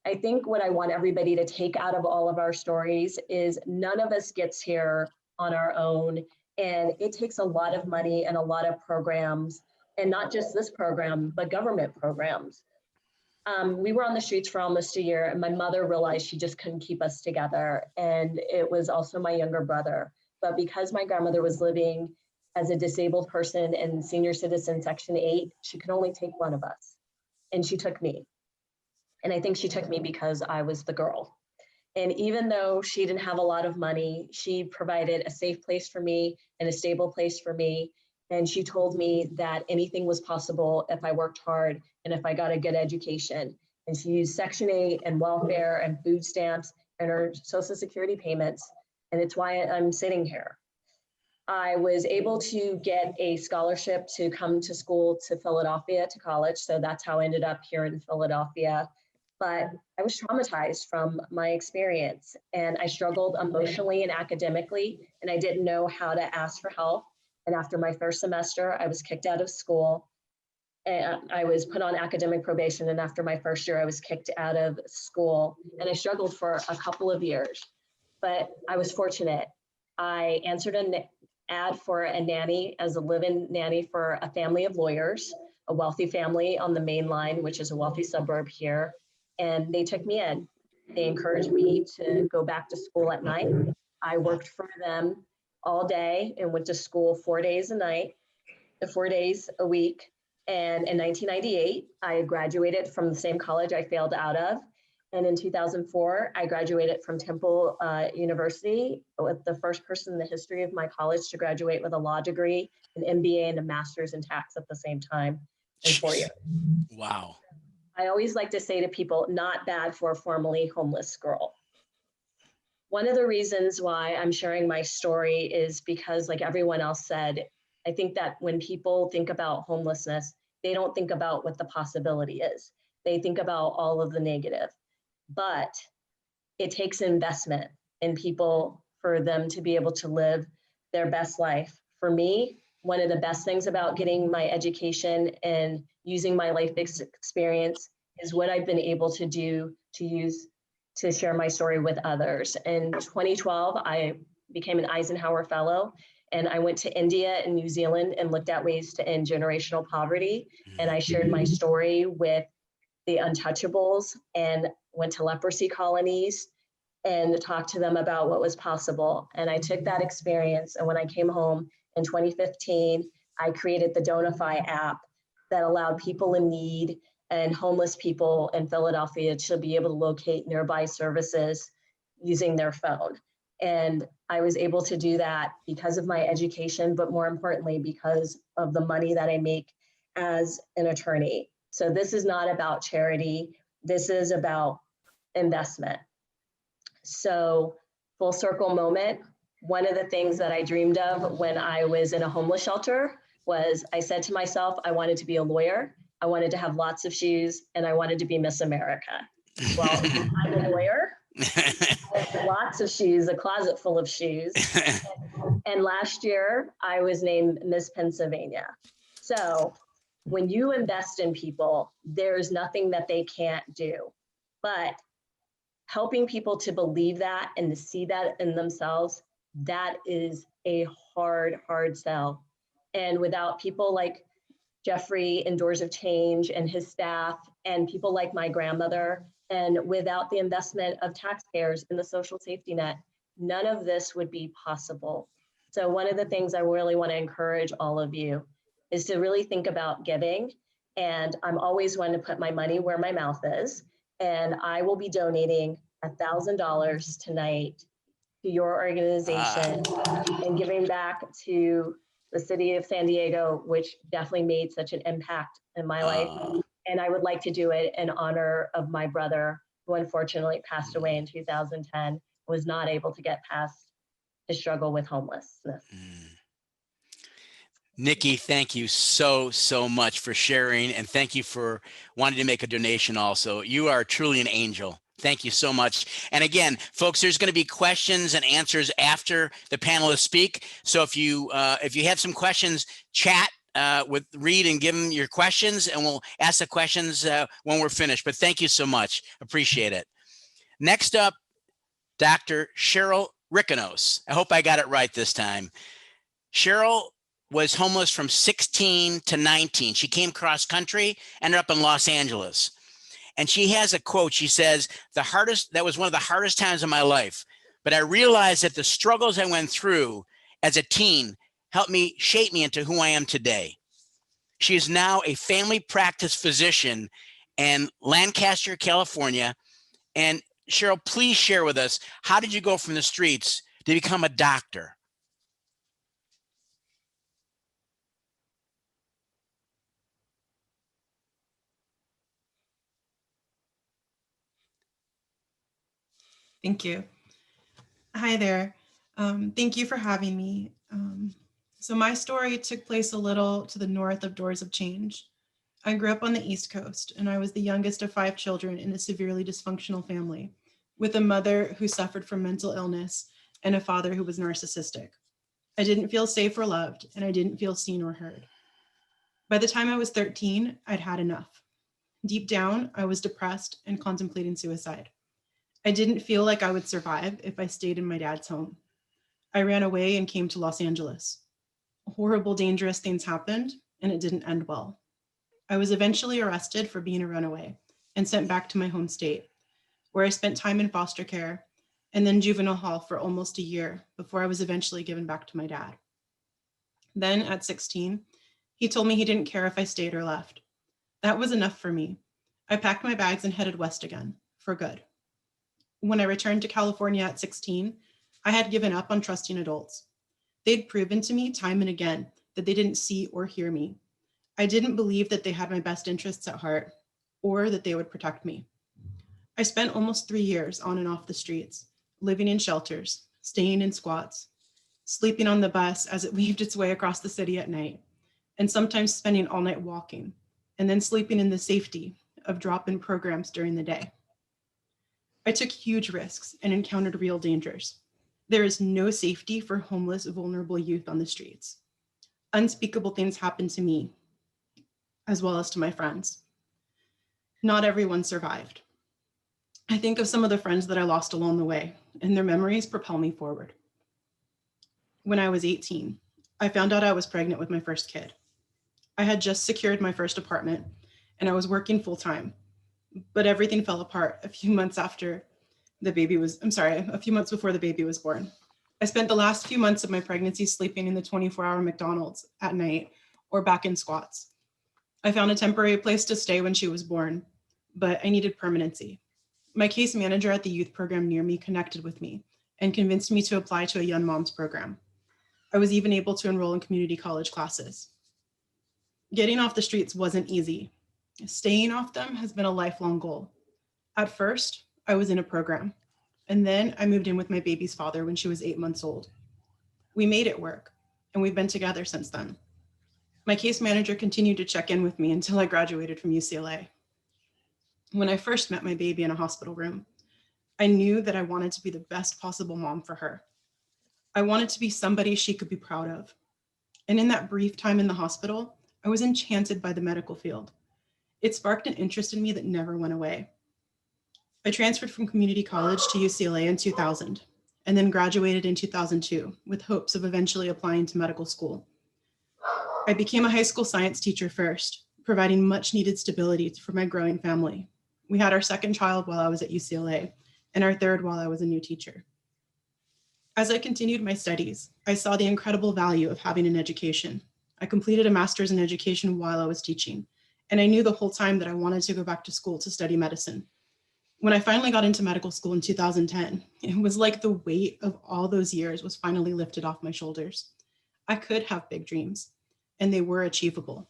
I think what I want everybody to take out of all of our stories is none of us gets here on our own. And it takes a lot of money and a lot of programs, and not just this program, but government programs. We were on the streets for almost a year, and my mother realized she just couldn't keep us together. And it was also my younger brother. But because my grandmother was living as a disabled person in senior citizen Section 8, she could only take one of us. And she took me. And I think she took me because I was the girl. And even though she didn't have a lot of money, she provided a safe place for me and a stable place for me. And she told me that anything was possible if I worked hard and if I got a good education. And she used Section 8 and welfare and food stamps and her Social Security payments. And it's why I'm sitting here. I was able to get a scholarship to come to school to Philadelphia to college. So that's how I ended up here in Philadelphia. But I was traumatized from my experience, and I struggled emotionally and academically, and I didn't know how to ask for help. And after my first semester, I was kicked out of school, and I was put on academic probation. And after my first year, I was kicked out of school, and I struggled for a couple of years. But I was fortunate. I answered an ad for a nanny as a live-in nanny for a family of lawyers, a wealthy family on the main line, which is a wealthy suburb here. And they took me in. They encouraged me to go back to school at night. I worked for them all day and went to school 4 days a week. And in 1998, I graduated from the same college I failed out of. And in 2004, I graduated from Temple University, with the first person in the history of my college to graduate with a law degree, an MBA, and a master's in tax at the same time in 4 years. Wow. I always like to say to people, not bad for a formerly homeless girl. One of the reasons why I'm sharing my story is because, like everyone else said, I think that when people think about homelessness, they don't think about what the possibility is. They think about all of the negative. But it takes investment in people for them to be able to live their best life. For me, one of the best things about getting my education and using my life experience is what I've been able to do to share my story with others. In 2012, I became an Eisenhower Fellow, and I went to India and New Zealand and looked at ways to end generational poverty. And I shared my story with the untouchables and went to leprosy colonies and talked to them about what was possible. And I took that experience, and when I came home in 2015, I created the Donify app that allowed people in need and homeless people in Philadelphia to be able to locate nearby services using their phone. And I was able to do that because of my education, but more importantly, because of the money that I make as an attorney. So this is not about charity. This is about investment. So full circle moment. One of the things that I dreamed of when I was in a homeless shelter was I said to myself, I wanted to be a lawyer. I wanted to have lots of shoes, and I wanted to be Miss America. Well, I'm a lawyer. I have lots of shoes, a closet full of shoes. And last year, I was named Miss Pennsylvania. So when you invest in people, there's nothing that they can't do. But helping people to believe that and to see that in themselves, that is a hard, hard sell. And without people like Jeffrey and Doors of Change and his staff and people like my grandmother, and without the investment of taxpayers in the social safety net, none of this would be possible. So one of the things I really want to encourage all of you is to really think about giving. And I'm always one to put my money where my mouth is. And I will be donating $1,000 tonight to your organization and giving back to the city of San Diego, which definitely made such an impact in my life. And I would like to do it in honor of my brother, who unfortunately passed away in 2010, was not able to get past his struggle with homelessness. Nikki, thank you so much for sharing, and thank you for wanting to make a donation also. You are truly an angel. Thank you so much. And again, folks, there's going to be questions and answers after the panelists speak. So if you have some questions, chat with Reed and give him your questions, and we'll ask the questions when we're finished. But thank you so much. Appreciate it. Next up, Dr. Cheryl Rickanos. I hope I got it right this time. Cheryl was homeless from 16 to 19. She came cross country, ended up in Los Angeles. And she has a quote. She says, that was one of the hardest times of my life. But I realized that the struggles I went through as a teen helped me shape me into who I am today. She is now a family practice physician in Lancaster, California. And Cheryl, please share with us, how did you go from the streets to become a doctor? Thank you. Hi there. Thank you for having me. So my story took place a little to the north of Doors of Change. I grew up on the East Coast, and I was the youngest of 5 children in a severely dysfunctional family, with a mother who suffered from mental illness and a father who was narcissistic. I didn't feel safe or loved, and I didn't feel seen or heard. By the time I was 13, I'd had enough. Deep down, I was depressed and contemplating suicide. I didn't feel like I would survive if I stayed in my dad's home. I ran away and came to Los Angeles. Horrible, dangerous things happened, and it didn't end well. I was eventually arrested for being a runaway and sent back to my home state, where I spent time in foster care and then juvenile hall for almost a year before I was eventually given back to my dad. Then at 16, he told me he didn't care if I stayed or left. That was enough for me. I packed my bags and headed west again, for good. When I returned to California at 16, I had given up on trusting adults. They'd proven to me time and again that they didn't see or hear me. I didn't believe that they had my best interests at heart or that they would protect me. I spent almost 3 years on and off the streets, living in shelters, staying in squats, sleeping on the bus as it weaved its way across the city at night, and sometimes spending all night walking, and then sleeping in the safety of drop-in programs during the day. I took huge risks and encountered real dangers. There is no safety for homeless, vulnerable youth on the streets. Unspeakable things happened to me, as well as to my friends. Not everyone survived. I think of some of the friends that I lost along the way, and their memories propel me forward. When I was 18, I found out I was pregnant with my first kid. I had just secured my first apartment, and I was working full-time, but everything fell apart a few months before the baby was born. I spent the last few months of my pregnancy sleeping in the 24-hour McDonald's at night or back in squats. I found a temporary place to stay when she was born, but I needed permanency. My case manager at the youth program near me connected with me and convinced me to apply to a Young Moms program. I was even able to enroll in community college classes. Getting off the streets wasn't easy. Staying off them has been a lifelong goal. At first, I was in a program, and then I moved in with my baby's father when she was 8 months old. We made it work, and we've been together since then. My case manager continued to check in with me until I graduated from UCLA. When I first met my baby in a hospital room, I knew that I wanted to be the best possible mom for her. I wanted to be somebody she could be proud of. And in that brief time in the hospital, I was enchanted by the medical field. It sparked an interest in me that never went away. I transferred from community college to UCLA in 2000, and then graduated in 2002 with hopes of eventually applying to medical school. I became a high school science teacher first, providing much needed stability for my growing family. We had our second child while I was at UCLA, and our third while I was a new teacher. As I continued my studies, I saw the incredible value of having an education. I completed a master's in education while I was teaching, and I knew the whole time that I wanted to go back to school to study medicine. When I finally got into medical school in 2010, it was like the weight of all those years was finally lifted off my shoulders. I could have big dreams, and they were achievable.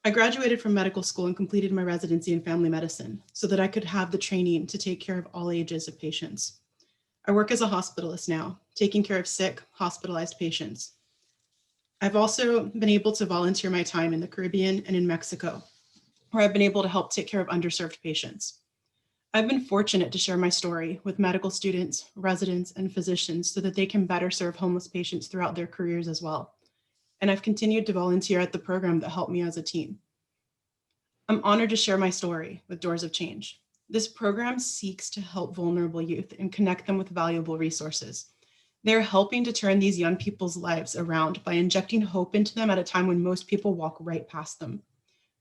I graduated from medical school and completed my residency in family medicine so that I could have the training to take care of all ages of patients. I work as a hospitalist now, taking care of sick, hospitalized patients. I've also been able to volunteer my time in the Caribbean and in Mexico, where I've been able to help take care of underserved patients. I've been fortunate to share my story with medical students, residents, and physicians so that they can better serve homeless patients throughout their careers as well. And I've continued to volunteer at the program that helped me as a teen. I'm honored to share my story with Doors of Change. This program seeks to help vulnerable youth and connect them with valuable resources. They're helping to turn these young people's lives around by injecting hope into them at a time when most people walk right past them.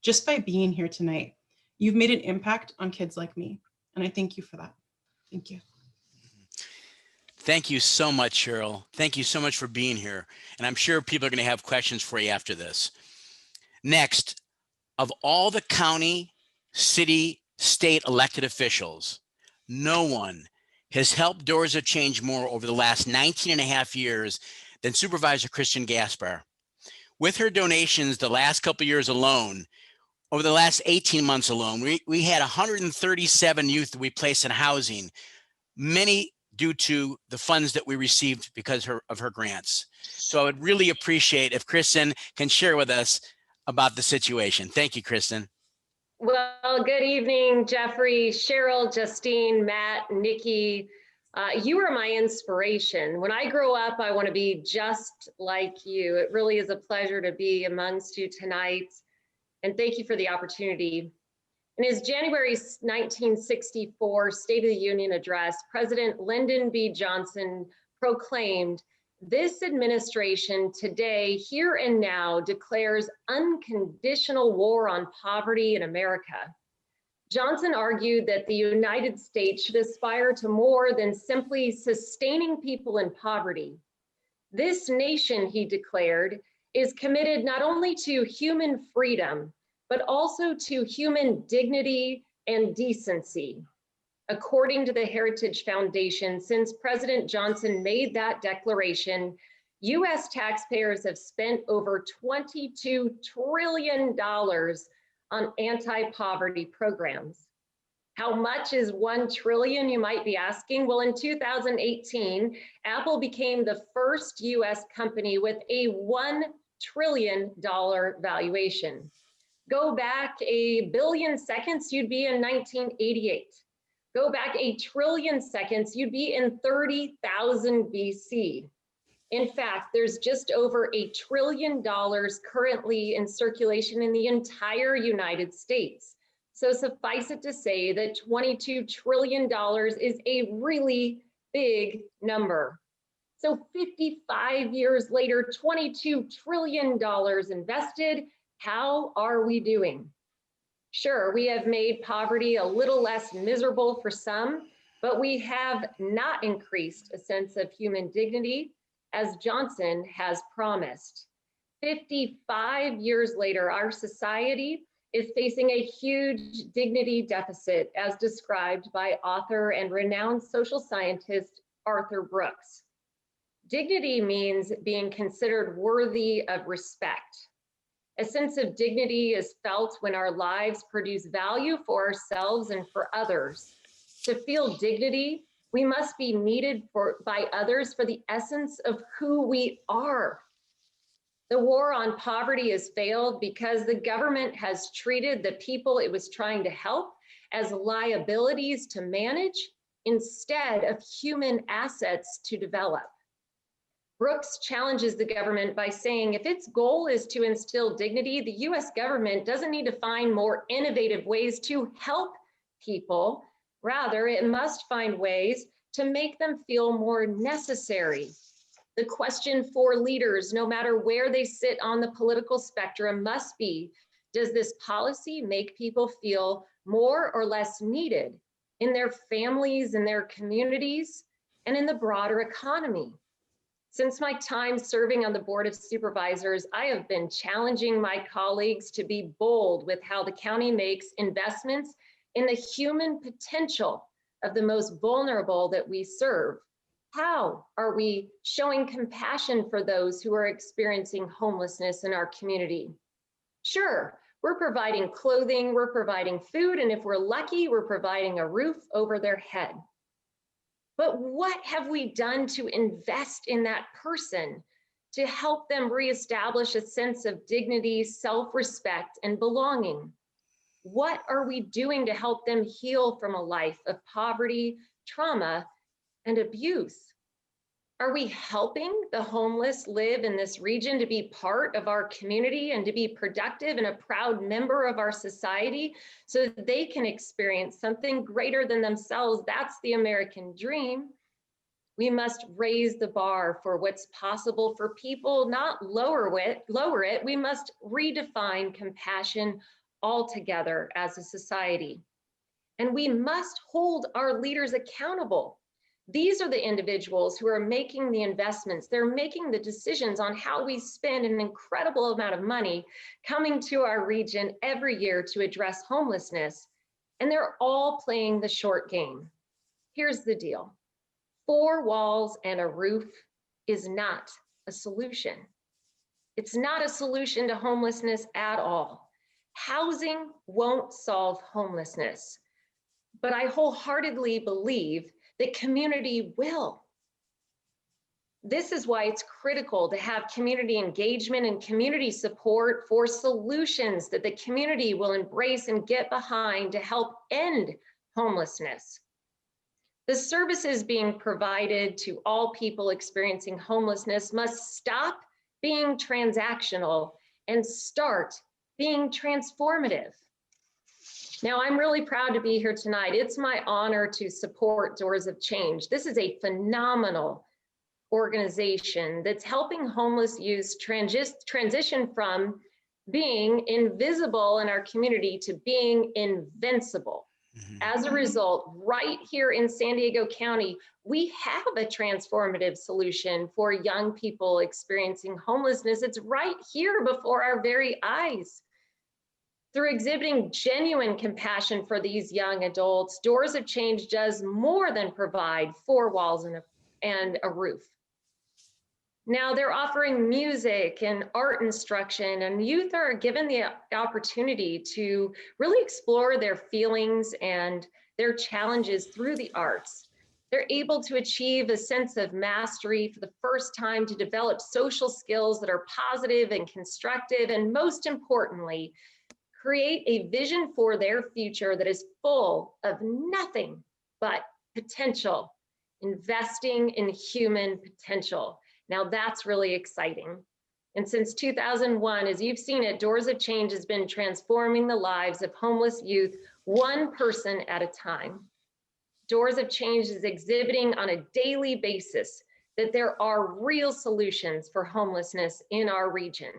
Just by being here tonight, you've made an impact on kids like me, and I thank you for that. Thank you. Thank you so much, Cheryl. Thank you so much for being here. And I'm sure people are going to have questions for you after this. Next, of all the county, city, state elected officials, no one has helped Doors of Change more over the last 19 and a half years than Supervisor Christian Gaspar. With her donations the last couple of years alone, over the last 18 months alone, we had 137 youth that we placed in housing, many due to the funds that we received because of her grants. So I would really appreciate if Kristen can share with us about the situation. Thank you, Kristen. Well, good evening, Jeffrey, Cheryl, Justine, Matt, Nikki. You are my inspiration. When I grow up, I want to be just like you. It really is a pleasure to be amongst you tonight. And thank you for the opportunity. In his January 1964 State of the Union address, President Lyndon B. Johnson proclaimed, "This administration today, here and now, declares unconditional war on poverty in America." Johnson argued that the United States should aspire to more than simply sustaining people in poverty. This nation, he declared, is committed not only to human freedom, but also to human dignity and decency. According to the Heritage Foundation, since President Johnson made that declaration, US taxpayers have spent over $22 trillion on anti-poverty programs. How much is 1 trillion, you might be asking? Well, in 2018, Apple became the first US company with a $1 trillion valuation. Go back a billion seconds, you'd be in 1988. Go back a trillion seconds, you'd be in 30,000 BC. In fact, there's just over $1 trillion currently in circulation in the entire United States. So suffice it to say that $22 trillion is a really big number. So 55 years later, $22 trillion invested. How are we doing? Sure, we have made poverty a little less miserable for some, but we have not increased a sense of human dignity, as Johnson has promised. 55 years later, our society is facing a huge dignity deficit, as described by author and renowned social scientist Arthur Brooks. Dignity means being considered worthy of respect. A sense of dignity is felt when our lives produce value for ourselves and for others. To feel dignity, we must be needed by others for the essence of who we are. The war on poverty has failed because the government has treated the people it was trying to help as liabilities to manage instead of human assets to develop. Brooks challenges the government by saying if its goal is to instill dignity, the US government doesn't need to find more innovative ways to help people. Rather, it must find ways to make them feel more necessary. The question for leaders, no matter where they sit on the political spectrum, must be, does this policy make people feel more or less needed in their families, in their communities? and in the broader economy. Since my time serving on the Board of Supervisors, I have been challenging my colleagues to be bold with how the county makes investments in the human potential of the most vulnerable that we serve. How are we showing compassion for those who are experiencing homelessness in our community? Sure, we're providing clothing, we're providing food, and if we're lucky, we're providing a roof over their head. But what have we done to invest in that person to help them reestablish a sense of dignity, self-respect, and belonging? What are we doing to help them heal from a life of poverty, trauma, and abuse? Are we helping the homeless live in this region to be part of our community and to be productive and a proud member of our society so that they can experience something greater than themselves? That's the American dream. We must raise the bar for what's possible for people, not lower it. We must redefine compassion altogether as a society. And we must hold our leaders accountable. These are the individuals who are making the investments. They're making the decisions on how we spend an incredible amount of money coming to our region every year to address homelessness. And they're all playing the short game. Here's the deal. 4 walls and a roof is not a solution. It's not a solution to homelessness at all. Housing won't solve homelessness, but I wholeheartedly believe that community will. This is why it's critical to have community engagement and community support for solutions that the community will embrace and get behind to help end homelessness. The services being provided to all people experiencing homelessness must stop being transactional and start being transformative. Now, I'm really proud to be here tonight. It's my honor to support Doors of Change. This is a phenomenal organization that's helping homeless youth transition from being invisible in our community to being invincible. As a result, right here in San Diego County, we have a transformative solution for young people experiencing homelessness. It's right here before our very eyes. Through exhibiting genuine compassion for these young adults, Doors of Change does more than provide 4 walls and a roof. Now they're offering music and art instruction, and youth are given the opportunity to really explore their feelings and their challenges through the arts. They're able to achieve a sense of mastery for the first time, to develop social skills that are positive and constructive, and most importantly, create a vision for their future that is full of nothing but potential, investing in human potential. Now that's really exciting. And since 2001, as you've seen it, Doors of Change has been transforming the lives of homeless youth, one person at a time. Doors of Change is exhibiting on a daily basis that there are real solutions for homelessness in our region.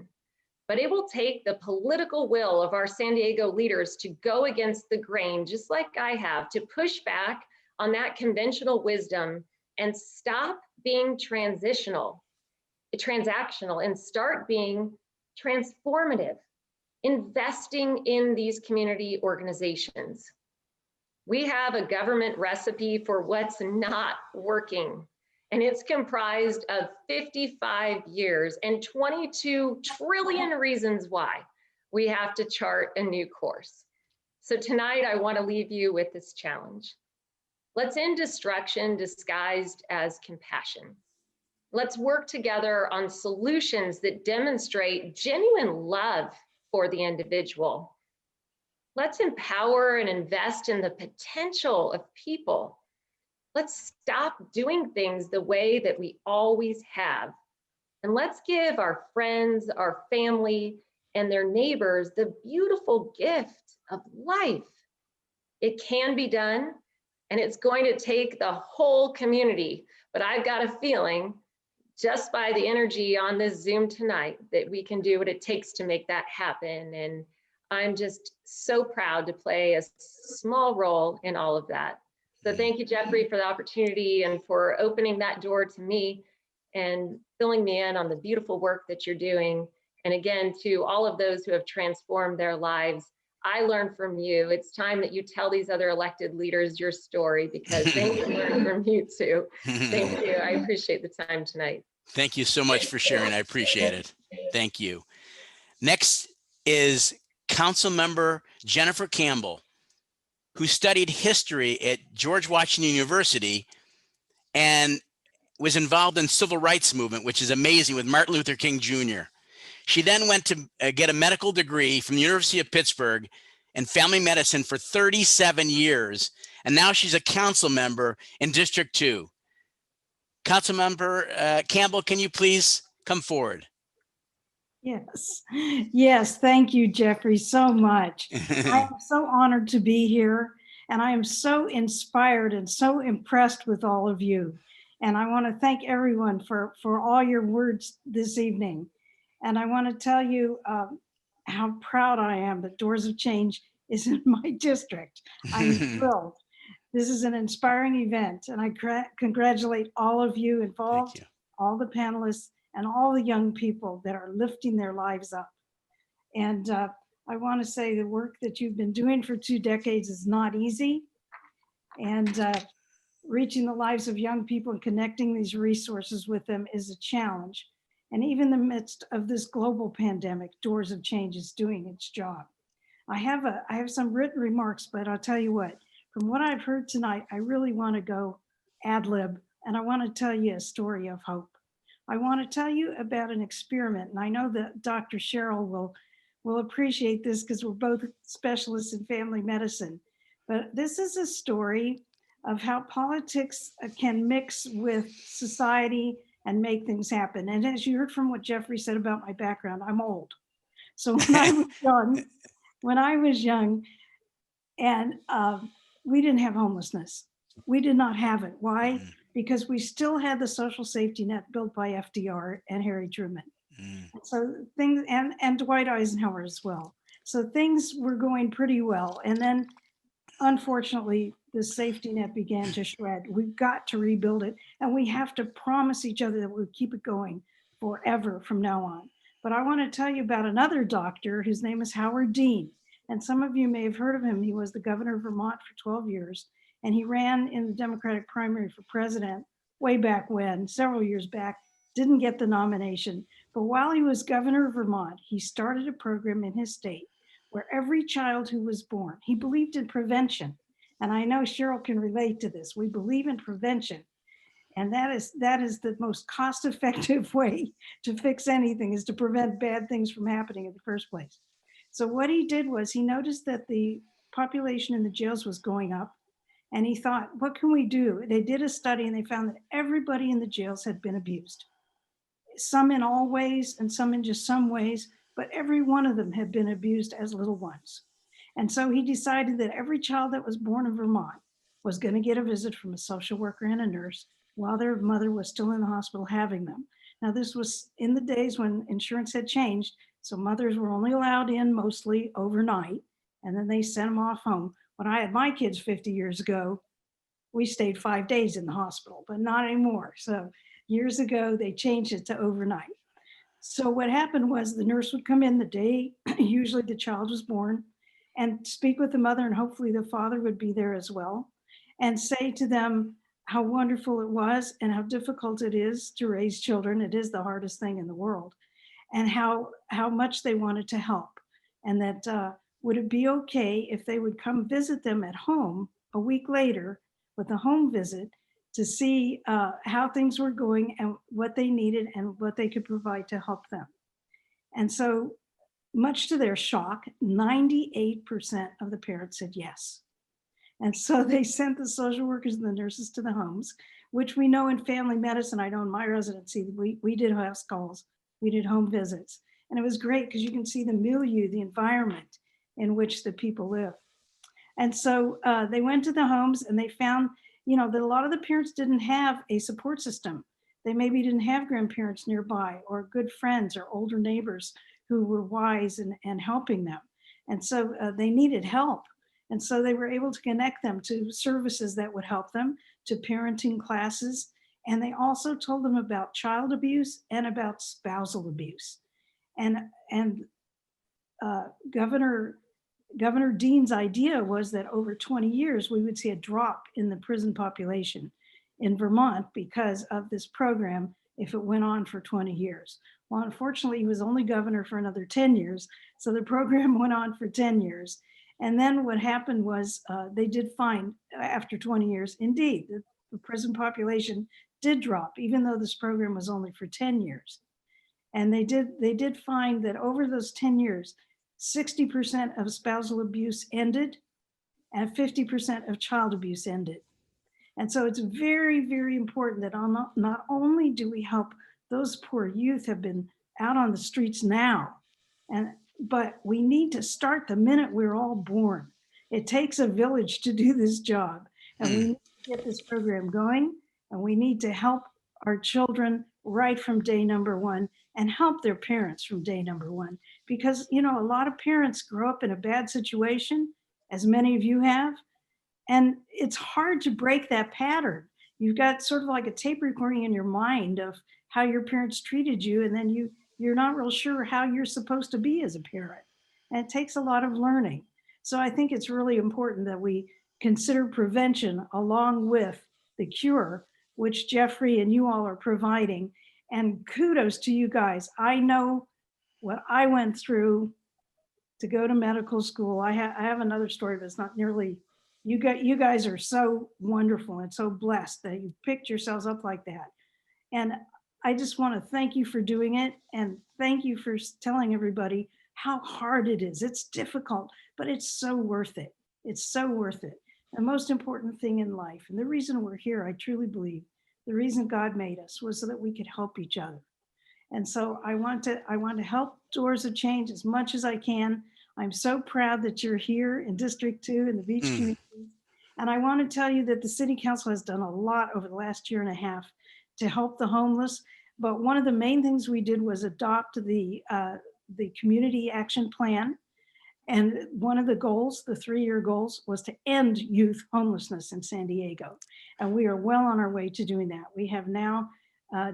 But it will take the political will of our San Diego leaders to go against the grain, just like I have, to push back on that conventional wisdom and stop being transactional and start being transformative, investing in these community organizations. We have a government recipe for what's not working, and it's comprised of 55 years and 22 trillion reasons why we have to chart a new course. So tonight, I want to leave you with this challenge. Let's end destruction disguised as compassion. Let's work together on solutions that demonstrate genuine love for the individual. Let's empower and invest in the potential of people. Let's stop doing things the way that we always have. And let's give our friends, our family, and their neighbors the beautiful gift of life. It can be done, and it's going to take the whole community. But I've got a feeling, just by the energy on this Zoom tonight, that we can do what it takes to make that happen. And I'm just so proud to play a small role in all of that. So thank you, Jeffrey, for the opportunity and for opening that door to me and filling me in on the beautiful work that you're doing. And again, to all of those who have transformed their lives, I learned from you. It's time that you tell these other elected leaders your story because they can learn from you too. Thank you. I appreciate the time tonight. Thank you so much for sharing. I appreciate it. Thank you. Next is Council Member Jennifer Campbell, who studied history at George Washington University and was involved in civil rights movement, which is amazing, with Martin Luther King Jr. She then went to get a medical degree from the University of Pittsburgh in family medicine for 37 years. And now she's a council member in District 2. Council Member Campbell, can you please come forward? Yes, yes, thank you, Jeffrey, so much. I am so honored to be here, and I am so inspired and so impressed with all of you. And I want to thank everyone for all your words this evening. And I want to tell you how proud I am that Doors of Change is in my district. I'm thrilled. This is an inspiring event, and I congratulate all of you involved, all the panelists, and all the young people that are lifting their lives up. And I want to say the work that you've been doing for 2 decades is not easy. And reaching the lives of young people and connecting these resources with them is a challenge. And even in the midst of this global pandemic, Doors of Change is doing its job. I have some written remarks, but I'll tell you what, from what I've heard tonight, I really want to go ad lib, and I want to tell you a story of hope. I want to tell you about an experiment, and I know that Dr. Cheryl will appreciate this because we're both specialists in family medicine. But this is a story of how politics can mix with society and make things happen. And as you heard from what Jeffrey said about my background, I'm old. So when I was young, and we didn't have homelessness. We did not have it. Why? Because we still had the social safety net built by FDR and Harry Truman. So things, and Dwight Eisenhower as well. So things were going pretty well. And then unfortunately, the safety net began to shred. We've got to rebuild it. And we have to promise each other that we'll keep it going forever from now on. But I want to tell you about another doctor whose name is Howard Dean. And some of you may have heard of him. He was the governor of Vermont for 12 years. And he ran in the Democratic primary for president way back when, several years back, didn't get the nomination. But while he was governor of Vermont, he started a program in his state where every child who was born, he believed in prevention. And I know Cheryl can relate to this. We believe in prevention. And that is the most cost-effective way to fix anything, is to prevent bad things from happening in the first place. So what he did was he noticed that the population in the jails was going up. And he thought, what can we do? They did a study and they found that everybody in the jails had been abused. Some in all ways and some in just some ways, but every one of them had been abused as little ones. And so he decided that every child that was born in Vermont was going to get a visit from a social worker and a nurse while their mother was still in the hospital having them. Now, this was in the days when insurance had changed, so mothers were only allowed in mostly overnight, and then they sent them off home. When I had my kids 50 years ago, we stayed 5 days in the hospital, but not anymore. So years ago, they changed it to overnight. So what happened was the nurse would come in the day, usually the child was born, and speak with the mother, and hopefully the father would be there as well, and say to them how wonderful it was and how difficult it is to raise children. It is the hardest thing in the world, and how much they wanted to help, and that would it be okay if they would come visit them at home a week later with a home visit to see how things were going and what they needed and what they could provide to help them. And so, much to their shock, 98% of the parents said yes. And so they sent the social workers and the nurses to the homes, which we know in family medicine, I know in my residency, we did house calls, we did home visits. And it was great because you can see the milieu, the environment in which the people live. And so they went to the homes and they found, that a lot of the parents didn't have a support system. They maybe didn't have grandparents nearby or good friends or older neighbors who were wise and helping them. And so they needed help. And so they were able to connect them to services that would help them, to parenting classes. And they also told them about child abuse and about spousal abuse. And Governor Dean's idea was that over 20 years, we would see a drop in the prison population in Vermont because of this program if it went on for 20 years. Well, unfortunately, he was only governor for another 10 years. So the program went on for 10 years. And then what happened was they did find after 20 years, indeed, the prison population did drop, even though this program was only for 10 years. And they did find that over those 10 years, 60% of spousal abuse ended and 50% of child abuse ended. And so it's very, very important that not only do we help those poor youth have been out on the streets now, but we need to start the minute we're all born. It takes a village to do this job, and we need to get this program going, and we need to help our children right from day number one and help their parents from day number one. Because, you know, a lot of parents grow up in a bad situation, as many of you have, and it's hard to break that pattern. You've got sort of like a tape recording in your mind of how your parents treated you, and then you're not real sure how you're supposed to be as a parent. And it takes a lot of learning. So I think it's really important that we consider prevention along with the cure, which Jeffrey and you all are providing. And kudos to you guys. I know what I went through to go to medical school. I have another story, but it's not nearly, you guys are so wonderful and so blessed that you picked yourselves up like that. And I just want to thank you for doing it. And thank you for telling everybody how hard it is. It's difficult, but it's so worth it. It's so worth it. The most important thing in life, and the reason we're here, I truly believe, the reason God made us was so that we could help each other. And so I want to help Doors of Change as much as I can. I'm so proud that you're here in District 2 in the beach community. And I want to tell you that the City Council has done a lot over the last year and a half to help the homeless. But one of the main things we did was adopt the community action plan. And one of the goals, the 3-year goals, was to end youth homelessness in San Diego. And we are well on our way to doing that. We have now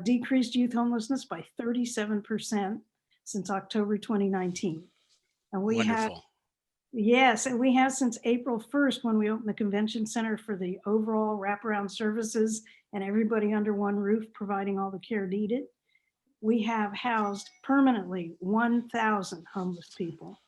decreased youth homelessness by 37% since October 2019. And we have, yes, and we have since April 1st when we opened the convention center for the overall wraparound services and everybody under one roof providing all the care needed. We have housed permanently 1,000 homeless people.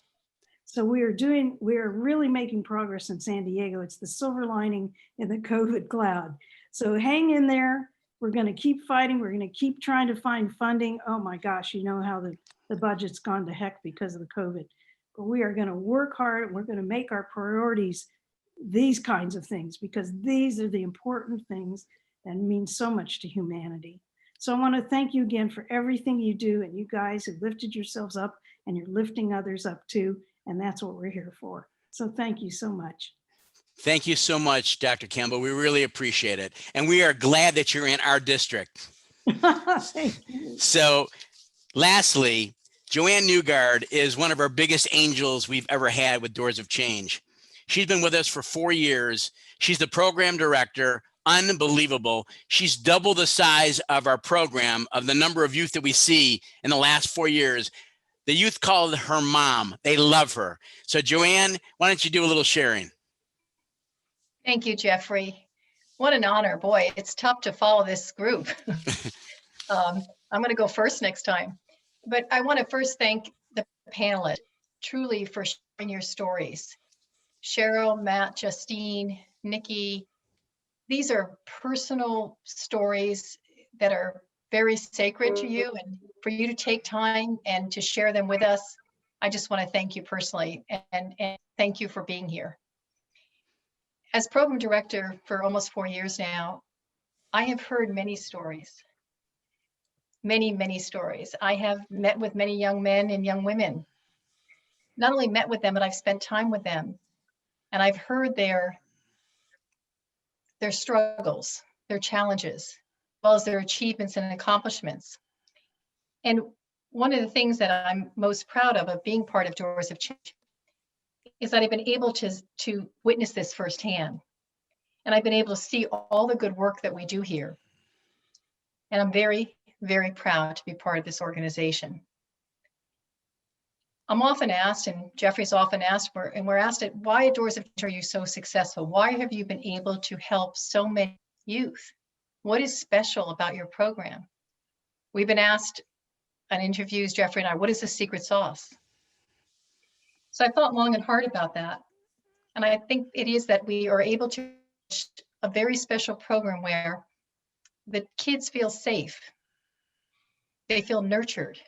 So we are really making progress in San Diego. It's the silver lining in the COVID cloud. So hang in there. We're going to keep fighting. We're going to keep trying to find funding. Oh my gosh, you know how the budget's gone to heck because of the COVID. But we are going to work hard and we're going to make our priorities these kinds of things because these are the important things that mean so much to humanity. So I want to thank you again for everything you do, and you guys have lifted yourselves up and you're lifting others up too. And that's what we're here for. So thank you so much. Thank you so much, Dr. Campbell. We really appreciate it. And we are glad that you're in our district. Thank you. So lastly, Joanne Newgard is one of our biggest angels we've ever had with Doors of Change. She's been with us for 4 years. She's the program director. Unbelievable. She's double the size of our program, of the number of youth that we see in the last 4 years. The youth called her mom. They love her. So Joanne, why don't you do a little sharing? Thank you, Jeffrey. What an honor. Boy, it's tough to follow this group. I'm going to go first next time. But I want to first thank the panelists truly for sharing your stories. Cheryl, Matt, Justine, Nikki, these are personal stories that are very sacred to you, and for you to take time and to share them with us, I just want to thank you personally and thank you for being here. As program director for almost 4 years now, I have heard many stories, many stories. I have met with many young men and young women. Not only met with them, but I've spent time with them, and I've heard their struggles, their challenges, as well as their achievements and accomplishments. And one of the things that I'm most proud of being part of Doors of Change is that I've been able to witness this firsthand. And I've been able to see all the good work that we do here. And I'm very, very proud to be part of this organization. I'm often asked, and Jeffrey's often asked, we're asked, why at Doors of Change are you so successful? Why have you been able to help so many youth? What is special about your program? We've been asked on interviews, Jeffrey and I, what is the secret sauce? So I thought long and hard about that. And I think it is that we are able to a very special program where the kids feel safe. They feel nurtured.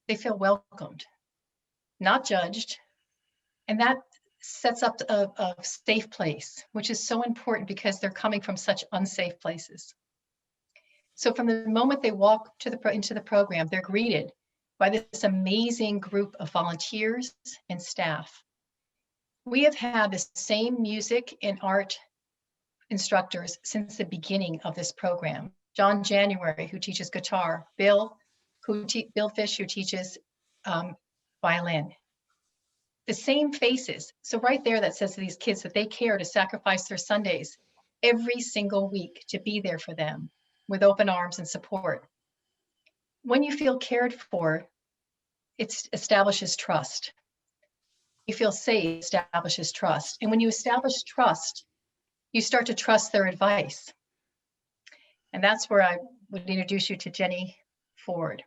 They feel welcomed, not judged. And that sets up a safe place, which is so important because they're coming from such unsafe places. So from the moment they walk into the program, they're greeted by this amazing group of volunteers and staff. We have had the same music and art instructors since the beginning of this program. John January, who teaches guitar, Bill Fish, who teaches violin. The same faces. So right there, that says to these kids that they care to sacrifice their Sundays every single week to be there for them with open arms and support. When you feel cared for, it establishes trust. You feel safe, establishes trust. And when you establish trust, you start to trust their advice. And that's where I would introduce you to Jenny Ford.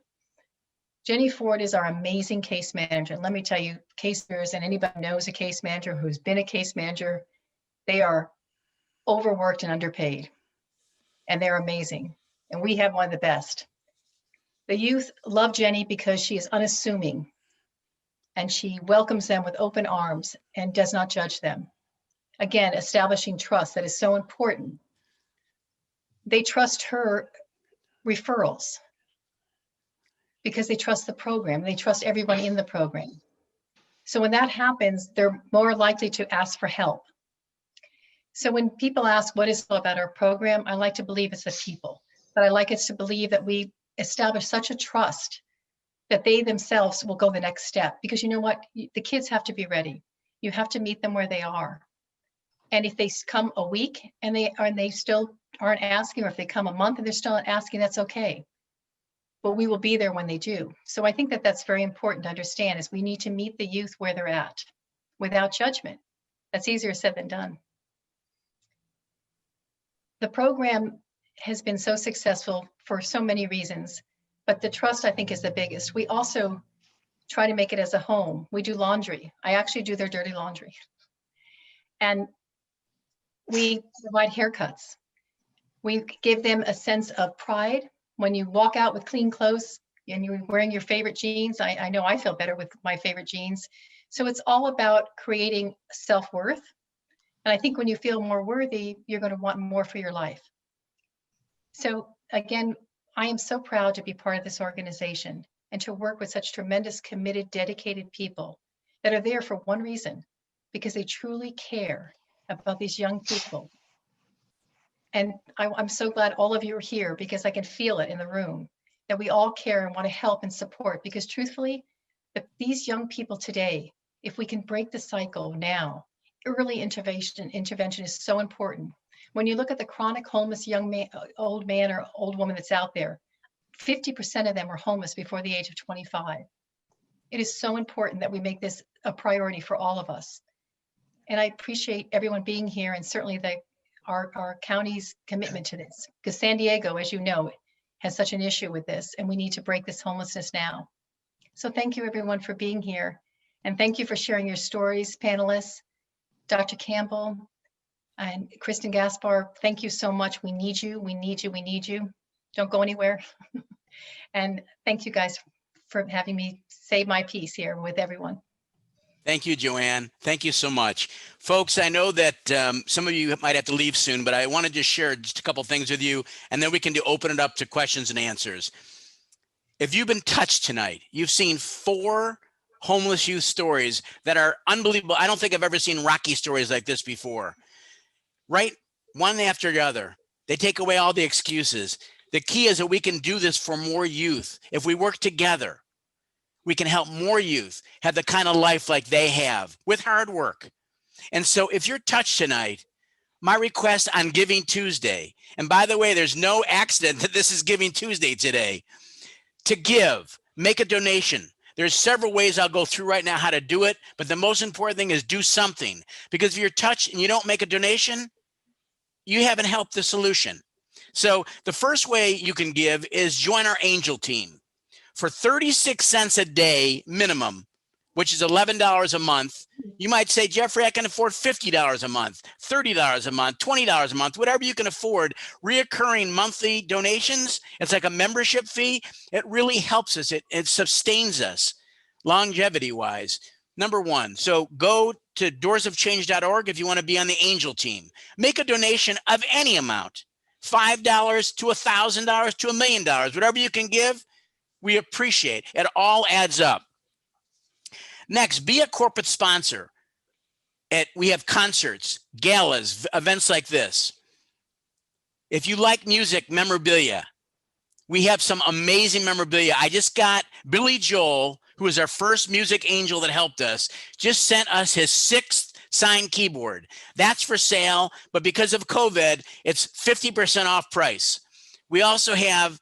Jenny Ford is our amazing case manager. And let me tell you, case managers, and anybody knows a case manager who's been a case manager, they are overworked and underpaid. And they're amazing. And we have one of the best. The youth love Jenny because she is unassuming and she welcomes them with open arms and does not judge them. Again, establishing trust that is so important. They trust her referrals because they trust the program. They trust everyone in the program. So when that happens, they're more likely to ask for help. So when people ask what is about our program, I like to believe it's the people, but I like us to believe that we establish such a trust that they themselves will go the next step. Because you know what? The kids have to be ready. You have to meet them where they are. And if they come a week and they still aren't asking, or if they come a month and they're still not asking, that's okay. But we will be there when they do. So I think that that's very important to understand, is we need to meet the youth where they're at without judgment. That's easier said than done. The program has been so successful for so many reasons, but the trust, I think, is the biggest. We also try to make it as a home. We do laundry. I actually do their dirty laundry. And we provide haircuts. We give them a sense of pride. When you walk out with clean clothes and you're wearing your favorite jeans, I know I feel better with my favorite jeans. So it's all about creating self-worth. And I think when you feel more worthy, you're going to want more for your life. So again, I am so proud to be part of this organization and to work with such tremendous, committed, dedicated people that are there for one reason, because they truly care about these young people. And I'm so glad all of you are here, because I can feel it in the room that we all care and want to help and support, because truthfully, these young people today, if we can break the cycle now, early intervention is so important. When you look at the chronic homeless young man, old man or old woman that's out there, 50% of them are homeless before the age of 25. It is so important that we make this a priority for all of us. And I appreciate everyone being here, and certainly our county's commitment to this, because San Diego, as you know, has such an issue with this, and we need to break this homelessness now. So thank you everyone for being here. And thank you for sharing your stories, panelists. Dr. Campbell and Kristen Gaspar, thank you so much. We need you, we need you, we need you. Don't go anywhere. And thank you guys for having me say my piece here with everyone. Thank you, Joanne. Thank you so much. Folks, I know that some of you might have to leave soon, but I want to just share just a couple things with you, and then we can open it up to questions and answers. If you've been touched tonight, you've seen 4 homeless youth stories that are unbelievable. I don't think I've ever seen Rocky stories like this before. Right? One after the other. They take away all the excuses. The key is that we can do this for more youth if we work together. we can help more youth have the kind of life like they have with hard work. And so if you're touched tonight, my request on Giving Tuesday, and by the way, there's no accident that this is Giving Tuesday today, to give, make a donation. There's several ways I'll go through right now how to do it, but the most important thing is do something. Because if you're touched and you don't make a donation, you haven't helped the solution. So the first way you can give is join our angel team. For 36 cents a day minimum, which is $11 a month, you might say, Jeffrey, I can afford $50 a month, $30 a month, $20 a month, whatever you can afford. Reoccurring monthly donations, it's like a membership fee. It really helps us. It sustains us longevity-wise. Number one, so go to doorsofchange.org if you want to be on the angel team. Make a donation of any amount, $5 to $1,000 to $1 million, whatever you can give. We appreciate it. It all adds up. Next, be a corporate sponsor. We have concerts, galas, events like this. If you like music, memorabilia, we have some amazing memorabilia. I just got Billy Joel, who is our first music angel that helped us, just sent us his 6th signed keyboard. That's for sale, but because of COVID, it's 50% off price. We also have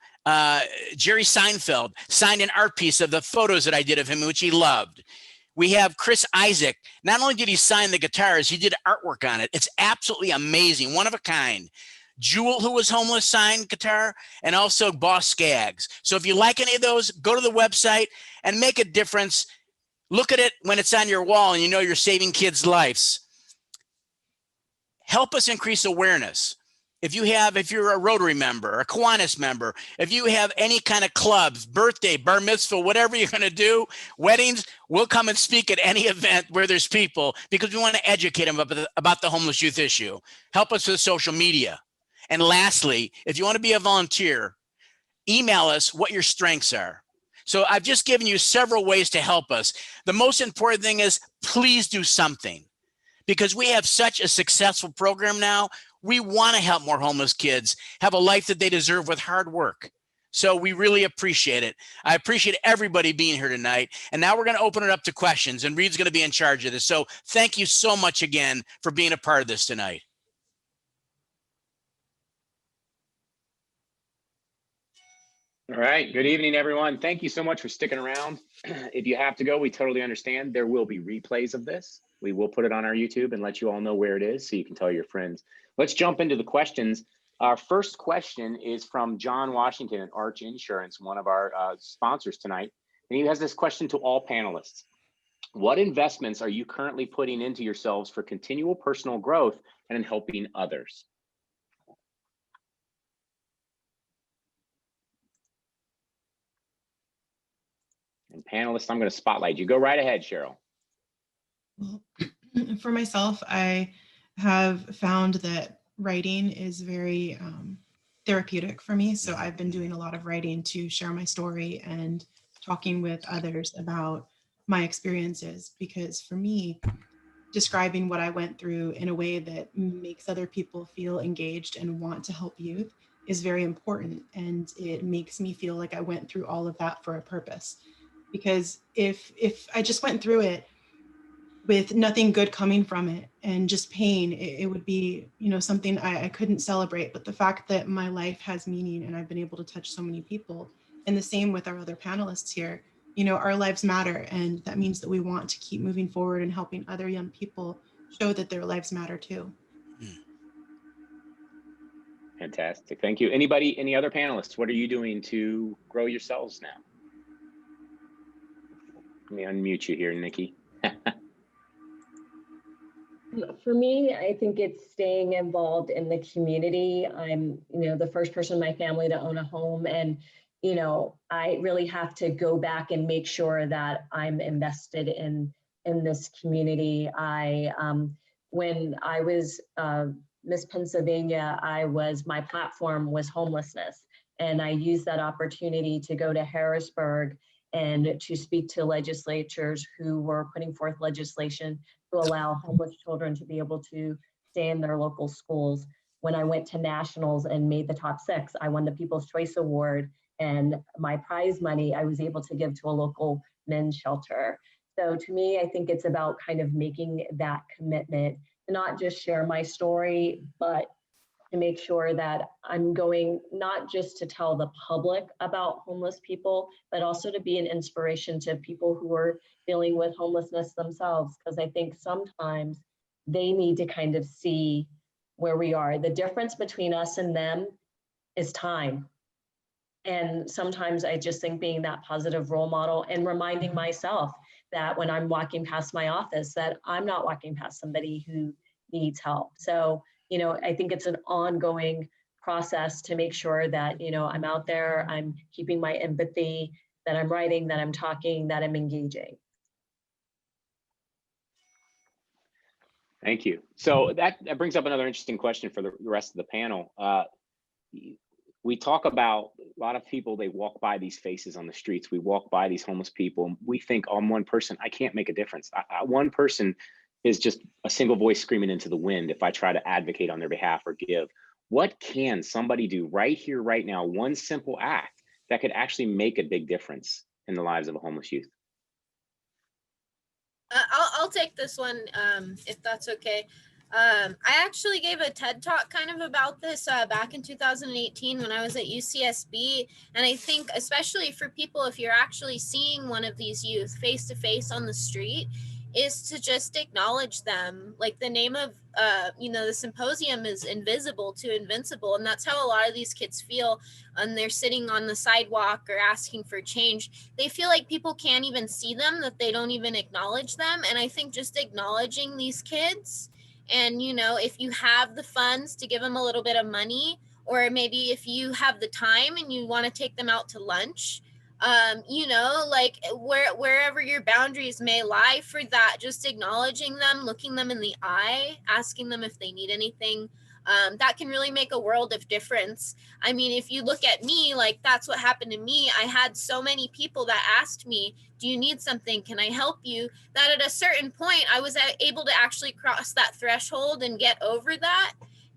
Jerry Seinfeld signed an art piece of the photos that I did of him, which he loved. We have Chris Isaac. Not only did he sign the guitars, he did artwork on it. It's absolutely amazing, one of a kind. Jewel, who was homeless, signed guitar, and also Boss Skaggs. So if you like any of those, go to the website and make a difference. Look at it when it's on your wall and you know you're saving kids' lives. Help us increase awareness. If you're a Rotary member, a Kiwanis member, if you have any kind of clubs, birthday, bar mitzvah, whatever you're going to do, weddings, we'll come and speak at any event where there's people because we want to educate them about the homeless youth issue. Help us with social media. And lastly, if you want to be a volunteer, email us what your strengths are. So I've just given you several ways to help us. The most important thing is please do something. Because we have such a successful program now, we want to help more homeless kids have a life that they deserve with hard work. So we really appreciate it. I appreciate everybody being here tonight. And now we're going to open it up to questions, and Reed's going to be in charge of this. So thank you so much again for being a part of this tonight. All right. Good evening, everyone. Thank you so much for sticking around. If you have to go, we totally understand. There will be replays of this. We will put it on our YouTube and let you all know where it is so you can tell your friends. Let's jump into the questions. Our first question is from John Washington at Arch Insurance, one of our sponsors tonight. And he has this question to all panelists. What investments are you currently putting into yourselves for continual personal growth and in helping others? And panelists, I'm going to spotlight you. Go right ahead, Cheryl. Well, for myself, I have found that writing is very therapeutic for me. So I've been doing a lot of writing to share my story and talking with others about my experiences, because for me, describing what I went through in a way that makes other people feel engaged and want to help youth is very important. And it makes me feel like I went through all of that for a purpose. Because if I just went through it with nothing good coming from it and just pain, it would be, something I couldn't celebrate. But the fact that my life has meaning and I've been able to touch so many people, and the same with our other panelists here, our lives matter. And that means that we want to keep moving forward and helping other young people show that their lives matter too. Fantastic. Thank you. Any other panelists? What are you doing to grow yourselves now? Let me unmute you here, Nikki. For me, I think it's staying involved in the community. I'm, the first person in my family to own a home, and, I really have to go back and make sure that I'm invested in this community. When I was Miss Pennsylvania, my platform was homelessness, and I used that opportunity to go to Harrisburg and to speak to legislatures who were putting forth legislation to allow homeless children to be able to stay in their local schools. When I went to nationals and made the top 6, I won the People's Choice Award, and my prize money I was able to give to a local men's shelter. So to me, I think it's about kind of making that commitment to not just share my story, but to make sure that I'm going not just to tell the public about homeless people, but also to be an inspiration to people who are dealing with homelessness themselves. Because I think sometimes they need to kind of see where we are. The difference between us and them is time. And sometimes I just think being that positive role model and reminding myself that when I'm walking past my office, that I'm not walking past somebody who needs help. So, I think it's an ongoing process to make sure that, I'm out there, I'm keeping my empathy, that I'm writing, that I'm talking, that I'm engaging. Thank you. So that brings up another interesting question for the rest of the panel. We talk about a lot of people, they walk by these faces on the streets. We walk by these homeless people and we think, I'm one person, I can't make a difference. One person is just a single voice screaming into the wind if I try to advocate on their behalf or give. What can somebody do right here, right now, one simple act that could actually make a big difference in the lives of a homeless youth? I'll take this one, if that's okay. I actually gave a TED talk kind of about this back in 2018 when I was at UCSB. And I think especially for people, if you're actually seeing one of these youth face to face on the street, is to just acknowledge them. Like the name of, the symposium is Invisible to Invincible. And that's how a lot of these kids feel when they're sitting on the sidewalk or asking for change. They feel like people can't even see them, that they don't even acknowledge them. And I think just acknowledging these kids, and, if you have the funds to give them a little bit of money, or maybe if you have the time and you want to take them out to lunch, like wherever your boundaries may lie for that, just acknowledging them, looking them in the eye, asking them if they need anything, that can really make a world of difference. I mean, if you look at me, like that's what happened to me. I had so many people that asked me, do you need something? Can I help you? That at a certain point, I was able to actually cross that threshold and get over that.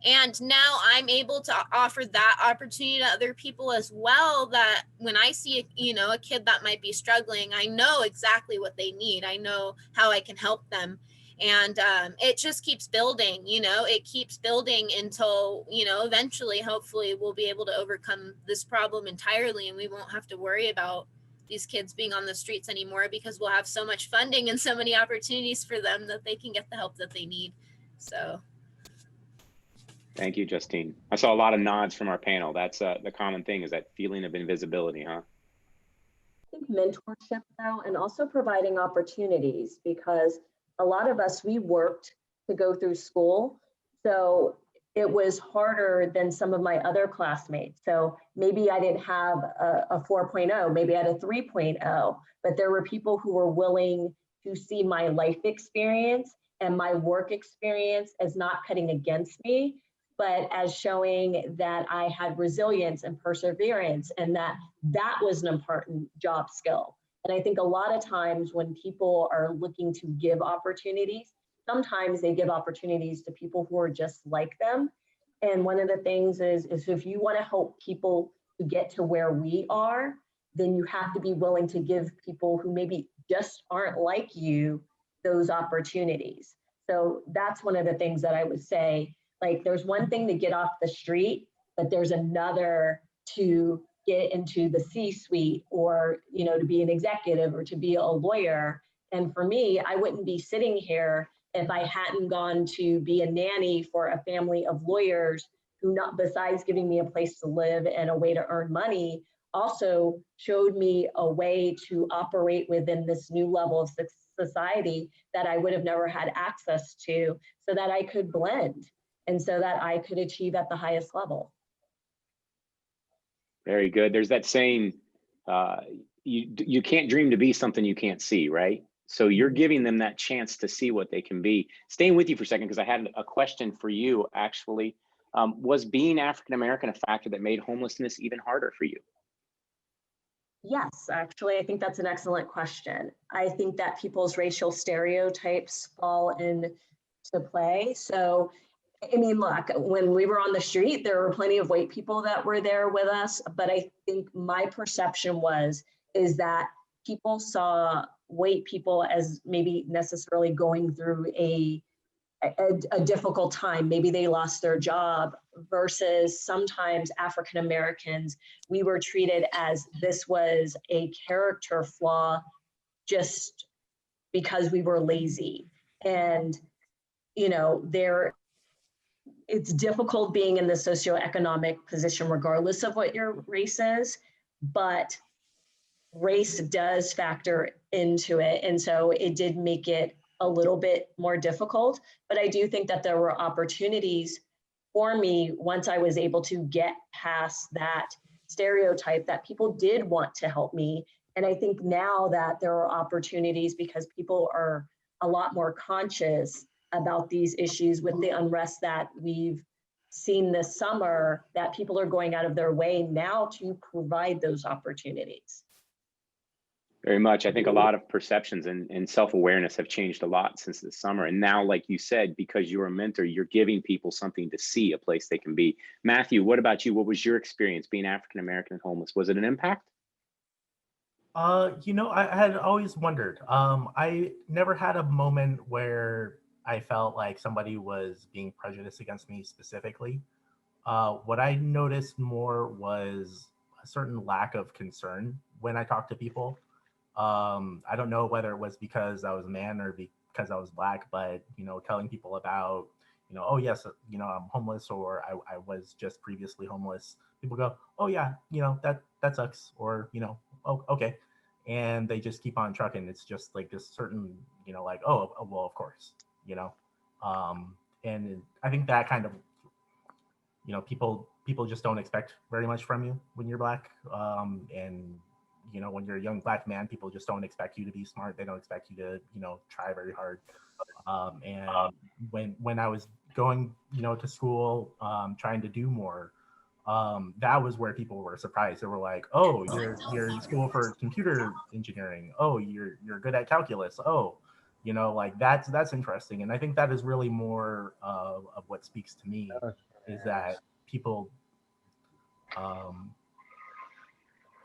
And now I'm able to offer that opportunity to other people as well, that when I see, a kid that might be struggling, I know exactly what they need. I know how I can help them. And it just keeps building, it keeps building until, eventually, hopefully we'll be able to overcome this problem entirely. And we won't have to worry about these kids being on the streets anymore, because we'll have so much funding and so many opportunities for them that they can get the help that they need. So. Thank you, Justine. I saw a lot of nods from our panel. That's the common thing, is that feeling of invisibility, huh? I think mentorship though, and also providing opportunities, because a lot of us, we worked to go through school. So it was harder than some of my other classmates. So maybe I didn't have a 4.0, maybe I had a 3.0, but there were people who were willing to see my life experience and my work experience as not cutting against me, but as showing that I had resilience and perseverance, and that was an important job skill. And I think a lot of times when people are looking to give opportunities, sometimes they give opportunities to people who are just like them. And one of the things is if you want to help people to get to where we are, then you have to be willing to give people who maybe just aren't like you those opportunities. So that's one of the things that I would say. Like, there's one thing to get off the street, but there's another to get into the C-suite, or, to be an executive or to be a lawyer. And for me, I wouldn't be sitting here if I hadn't gone to be a nanny for a family of lawyers who, not besides giving me a place to live and a way to earn money, also showed me a way to operate within this new level of society that I would have never had access to, so that I could blend and so that I could achieve at the highest level. Very good. There's that saying, you can't dream to be something you can't see, right? So you're giving them that chance to see what they can be. Staying with you for a second, because I had a question for you, actually. Was being African-American a factor that made homelessness even harder for you? Yes, actually, I think that's an excellent question. I think that people's racial stereotypes fall into play. So, I mean, look, when we were on the street, there were plenty of white people that were there with us, but I think my perception is that people saw white people as maybe necessarily going through a difficult time. Maybe they lost their job, versus sometimes African Americans, we were treated as this was a character flaw just because we were lazy. And, you know, it's difficult being in the socioeconomic position, regardless of what your race is, but race does factor into it. And so it did make it a little bit more difficult, but I do think that there were opportunities for me once I was able to get past that stereotype that people did want to help me. And I think now that there are opportunities because people are a lot more conscious about these issues with the unrest that we've seen this summer, that people are going out of their way now to provide those opportunities. Very much. I think a lot of perceptions and self-awareness have changed a lot since the summer. And now, like you said, because you're a mentor, you're giving people something to see, a place they can be. Matthew, what about you? What was your experience being African-American and homeless? Was it an impact? You know, I had always wondered. I never had a moment where I felt like somebody was being prejudiced against me specifically. What I noticed more was a certain lack of concern when I talked to people. I don't know whether it was because I was a man or because I was Black, but, you know, telling people about, you know, oh yes, you know, I'm homeless, or I was just previously homeless. People go, oh yeah, you know, that sucks, or, you know, oh, okay. And they just keep on trucking. It's just like this certain, you know, like, oh, well, of course, you know. And I think that kind of, you know, people just don't expect very much from you when you're Black. And you know, when you're a young Black man, people just don't expect you to be smart. They don't expect you to, you know, try very hard. And when I was going, you know, to school, trying to do more, that was where people were surprised. They were like, "Oh, you're in school for computer engineering. Oh, you're good at calculus. Oh, you know, like that's interesting." And I think that is really more of what speaks to me, is that people,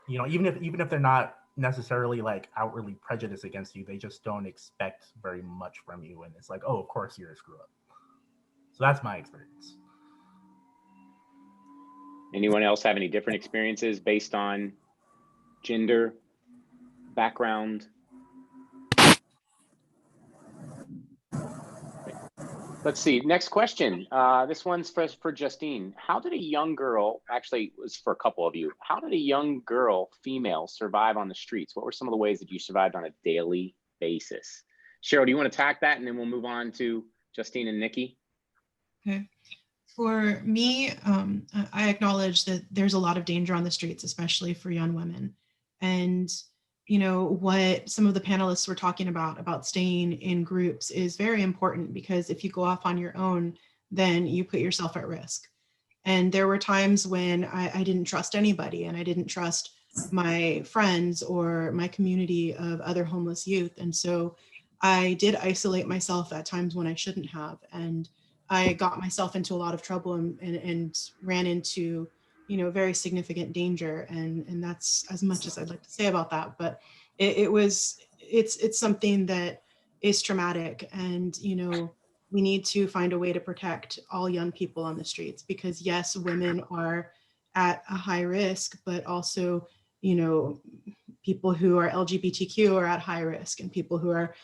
you know, even if they're not necessarily like outwardly prejudiced against you, they just don't expect very much from you, and it's like, oh, of course you're a screw up. So that's my experience. Anyone else have any different experiences based on gender, background? Let's see. Next question. This one's for Justine. How did a young girl, actually it was for a couple of you, how did a young girl, female, survive on the streets? What were some of the ways that you survived on a daily basis? Cheryl, do you want to tack that, and then we'll move on to Justine and Nikki? Okay. For me, I acknowledge that there's a lot of danger on the streets, especially for young women. And, you know, what some of the panelists were talking about staying in groups is very important, because if you go off on your own, then you put yourself at risk. And there were times when I didn't trust anybody, and I didn't trust my friends or my community of other homeless youth. And so I did isolate myself at times when I shouldn't have. And I got myself into a lot of trouble and ran into, you know, very significant danger. And that's as much as I'd like to say about that. But it's something that is traumatic. And, you know, we need to find a way to protect all young people on the streets, because yes, women are at a high risk, but also, you know, people who are LGBTQ are at high risk, and people who are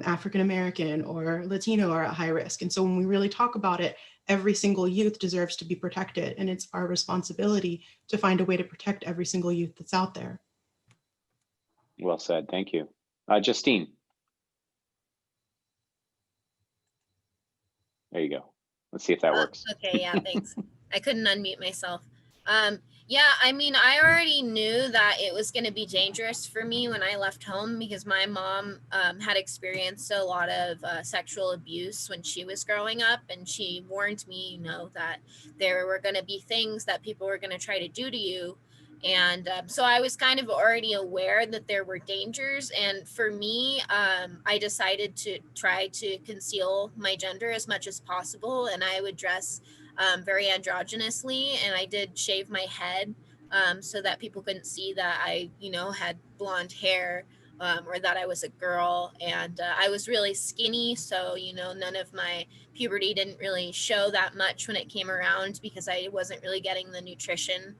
African American or Latino are at high risk. And so when we really talk about it, every single youth deserves to be protected, and it's our responsibility to find a way to protect every single youth that's out there. Well said. Thank you. Justine. There you go. Let's see if that works. Okay, yeah, thanks. I couldn't unmute myself. Yeah, I mean, I already knew that it was going to be dangerous for me when I left home, because my mom had experienced a lot of sexual abuse when she was growing up. And she warned me, you know, that there were going to be things that people were going to try to do to you. And so I was kind of already aware that there were dangers. And for me, I decided to try to conceal my gender as much as possible. And I would dress very androgynously, and I did shave my head so that people couldn't see that I, you know, had blonde hair. or that I was a girl. And I was really skinny. So, you know, none of my puberty didn't really show that much when it came around because I wasn't really getting the nutrition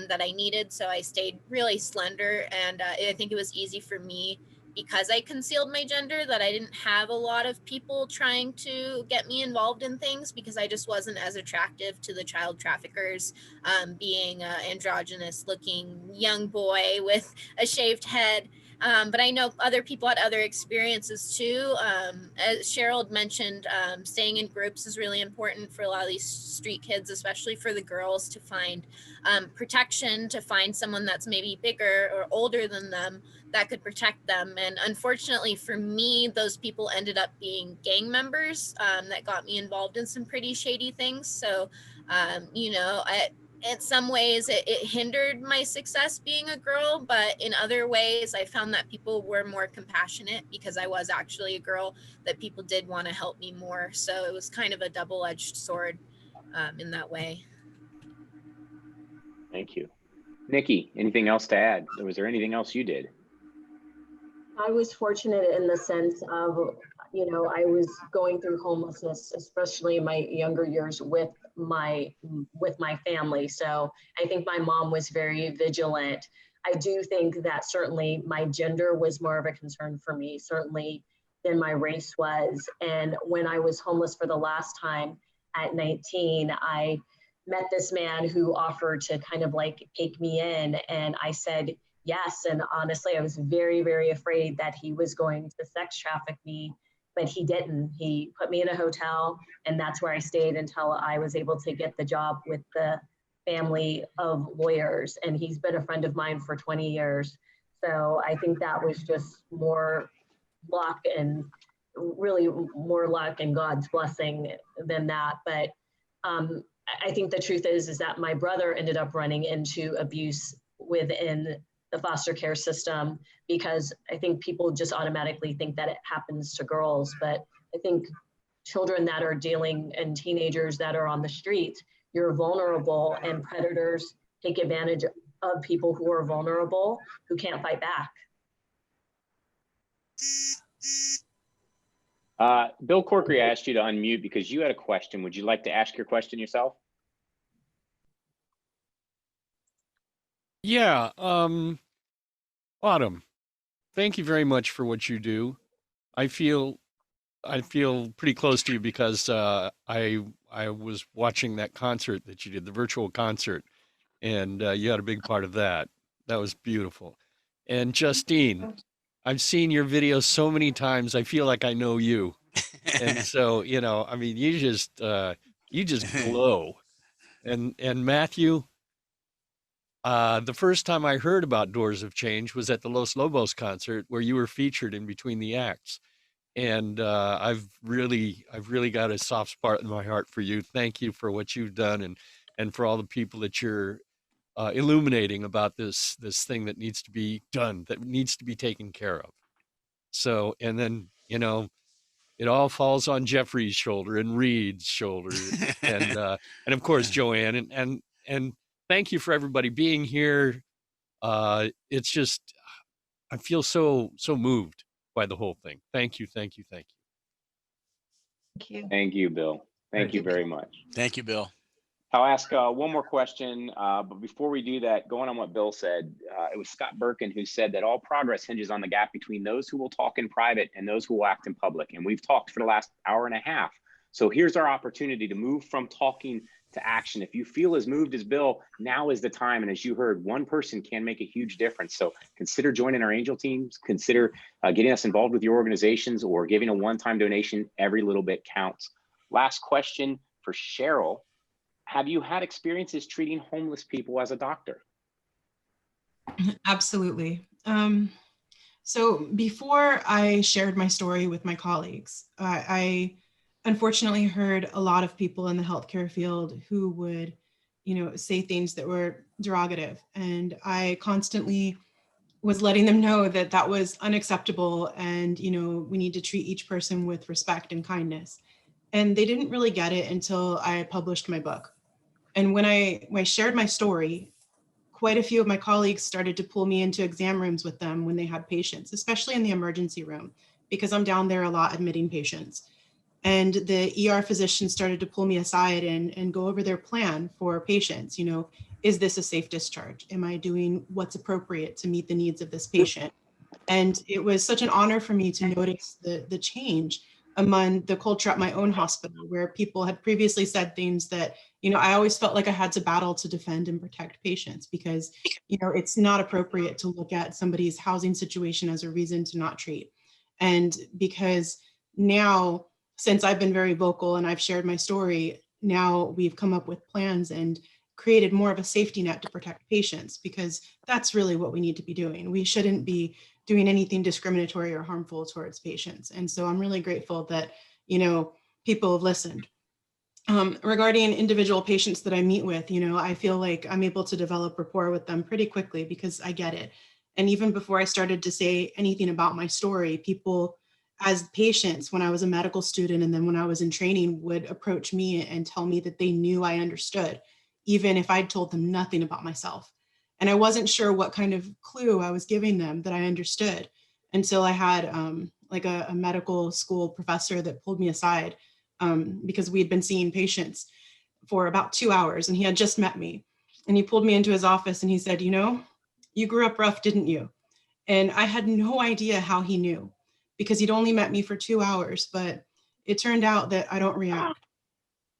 that I needed. So I stayed really slender. And I think it was easy for me because I concealed my gender that I didn't have a lot of people trying to get me involved in things because I just wasn't as attractive to the child traffickers, being an androgynous looking young boy with a shaved head. But I know other people had other experiences too. As Cheryl mentioned, staying in groups is really important for a lot of these street kids, especially for the girls, to find protection, to find someone that's maybe bigger or older than them that could protect them. And unfortunately for me, those people ended up being gang members that got me involved in some pretty shady things. So, you know, in some ways it hindered my success being a girl, but in other ways I found that people were more compassionate because I was actually a girl, that people did want to help me more. So it was kind of a double-edged sword in that way. Thank you. Nikki, anything else to add? Or was there anything else you did? I was fortunate in the sense of, you know, I was going through homelessness, especially in my younger years with my family. So I think my mom was very vigilant. I do think that certainly my gender was more of a concern for me, certainly than my race was. And when I was homeless for the last time at 19, I met this man who offered to kind of like take me in, and I said yes. And honestly, I was very, very afraid that he was going to sex traffic me, but he didn't. He put me in a hotel, and that's where I stayed until I was able to get the job with the family of lawyers. And he's been a friend of mine for 20 years. So I think that was just more luck, and really more luck and God's blessing than that. But I think the truth is that my brother ended up running into abuse within the foster care system, because I think people just automatically think that it happens to girls. But I think children that are dealing and teenagers that are on the street, you're vulnerable, and predators take advantage of people who are vulnerable, who can't fight back. Bill Corkery asked you to unmute because you had a question. Would you like to ask your question yourself? Yeah, Autumn, thank you very much for what you do. I feel pretty close to you because I was watching that concert that you did, the virtual concert, and you had a big part of that. That was beautiful. And Justine, I've seen your videos so many times. I feel like I know you. And so, you know, I mean, you just glow. And Matthew, the first time I heard about Doors of Change was at the Los Lobos concert where you were featured in between the acts. And I've really got a soft spot in my heart for you. Thank you for what you've done, and for all the people that you're illuminating about this thing that needs to be done, that needs to be taken care of. So, and then, you know, it all falls on Jeffrey's shoulder and Reed's shoulder, and of course Joanne, and thank you for everybody being here. It's just, I feel so moved by the whole thing. Thank you, thank you, thank you. Thank you. Thank you, Bill. Thank you very much. Thank you, Bill. I'll ask one more question, but before we do that, going on what Bill said, it was Scott Birkin who said that all progress hinges on the gap between those who will talk in private and those who will act in public. And we've talked for the last hour and a half. So here's our opportunity to move from talking to action. If you feel as moved as Bill, now is the time. And as you heard, one person can make a huge difference. So consider joining our angel teams, consider getting us involved with your organizations, or giving a one-time donation. Every little bit counts. Last question for Cheryl. Have you had experiences treating homeless people as a doctor? Absolutely. So before I shared my story with my colleagues, I unfortunately heard a lot of people in the healthcare field who would, you know, say things that were derogative. And I constantly was letting them know that that was unacceptable, and, you know, we need to treat each person with respect and kindness. And they didn't really get it until I published my book. And when I shared my story, quite a few of my colleagues started to pull me into exam rooms with them when they had patients, especially in the emergency room, because I'm down there a lot admitting patients. And the ER physicians started to pull me aside and go over their plan for patients. You know, is this a safe discharge? Am I doing what's appropriate to meet the needs of this patient? And it was such an honor for me to notice the change among the culture at my own hospital, where people had previously said things that, you know, I always felt like I had to battle to defend and protect patients because, you know, it's not appropriate to look at somebody's housing situation as a reason to not treat. And because now, since I've been very vocal and I've shared my story, now we've come up with plans and created more of a safety net to protect patients, because that's really what we need to be doing. We shouldn't be doing anything discriminatory or harmful towards patients. And so I'm really grateful that, you know, people have listened. Regarding individual patients that I meet with, you know, I feel like I'm able to develop rapport with them pretty quickly because I get it. And even before I started to say anything about my story, people as patients, when I was a medical student and then when I was in training, would approach me and tell me that they knew I understood, even if I'd told them nothing about myself. And I wasn't sure what kind of clue I was giving them that I understood until I had like a medical school professor that pulled me aside because we had been seeing patients for about 2 hours and he had just met me. And he pulled me into his office and he said, you know, you grew up rough, didn't you? And I had no idea how he knew because he'd only met me for 2 hours, but it turned out that I don't react.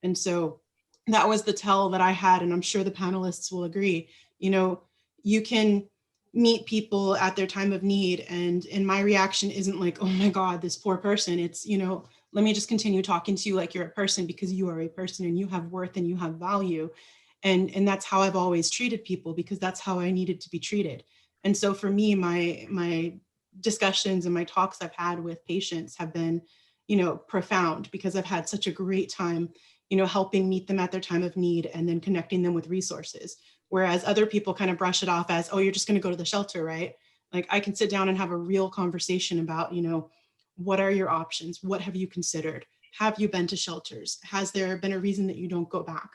And so that was the tell that I had, and I'm sure the panelists will agree. You know, you can meet people at their time of need, and my reaction isn't like, oh my God, this poor person. It's, you know, let me just continue talking to you like you're a person because you are a person and you have worth and you have value. And that's how I've always treated people because that's how I needed to be treated. And so for me, my discussions and my talks I've had with patients have been, you know, profound because I've had such a great time, you know, helping meet them at their time of need and then connecting them with resources. Whereas other people kind of brush it off as, oh, you're just going to go to the shelter, right? Like I can sit down and have a real conversation about, you know, what are your options? What have you considered? Have you been to shelters? Has there been a reason that you don't go back?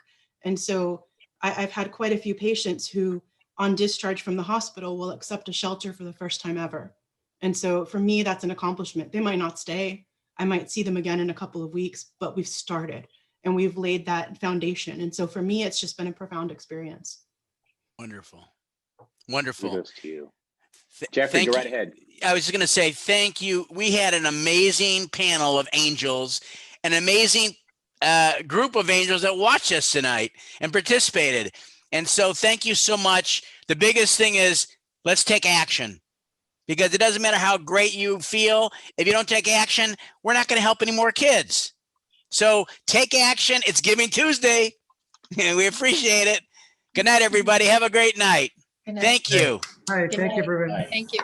And so I've had quite a few patients who on discharge from the hospital will accept a shelter for the first time ever. And so for me, that's an accomplishment. They might not stay. I might see them again in a couple of weeks, but we've started and we've laid that foundation. And so for me, it's just been a profound experience. Wonderful. Wonderful. Kudos to you. Jeffrey, go right ahead. I was just going to say, thank you. We had an amazing panel of angels, an amazing group of angels that watched us tonight and participated. And so thank you so much. The biggest thing is let's take action, because it doesn't matter how great you feel. If you don't take action, we're not going to help any more kids. So take action. It's Giving Tuesday. We appreciate it. Good night, everybody. Have a great night. Good night. Thank you. All right. Good Thank you, night. everyone. Thank you.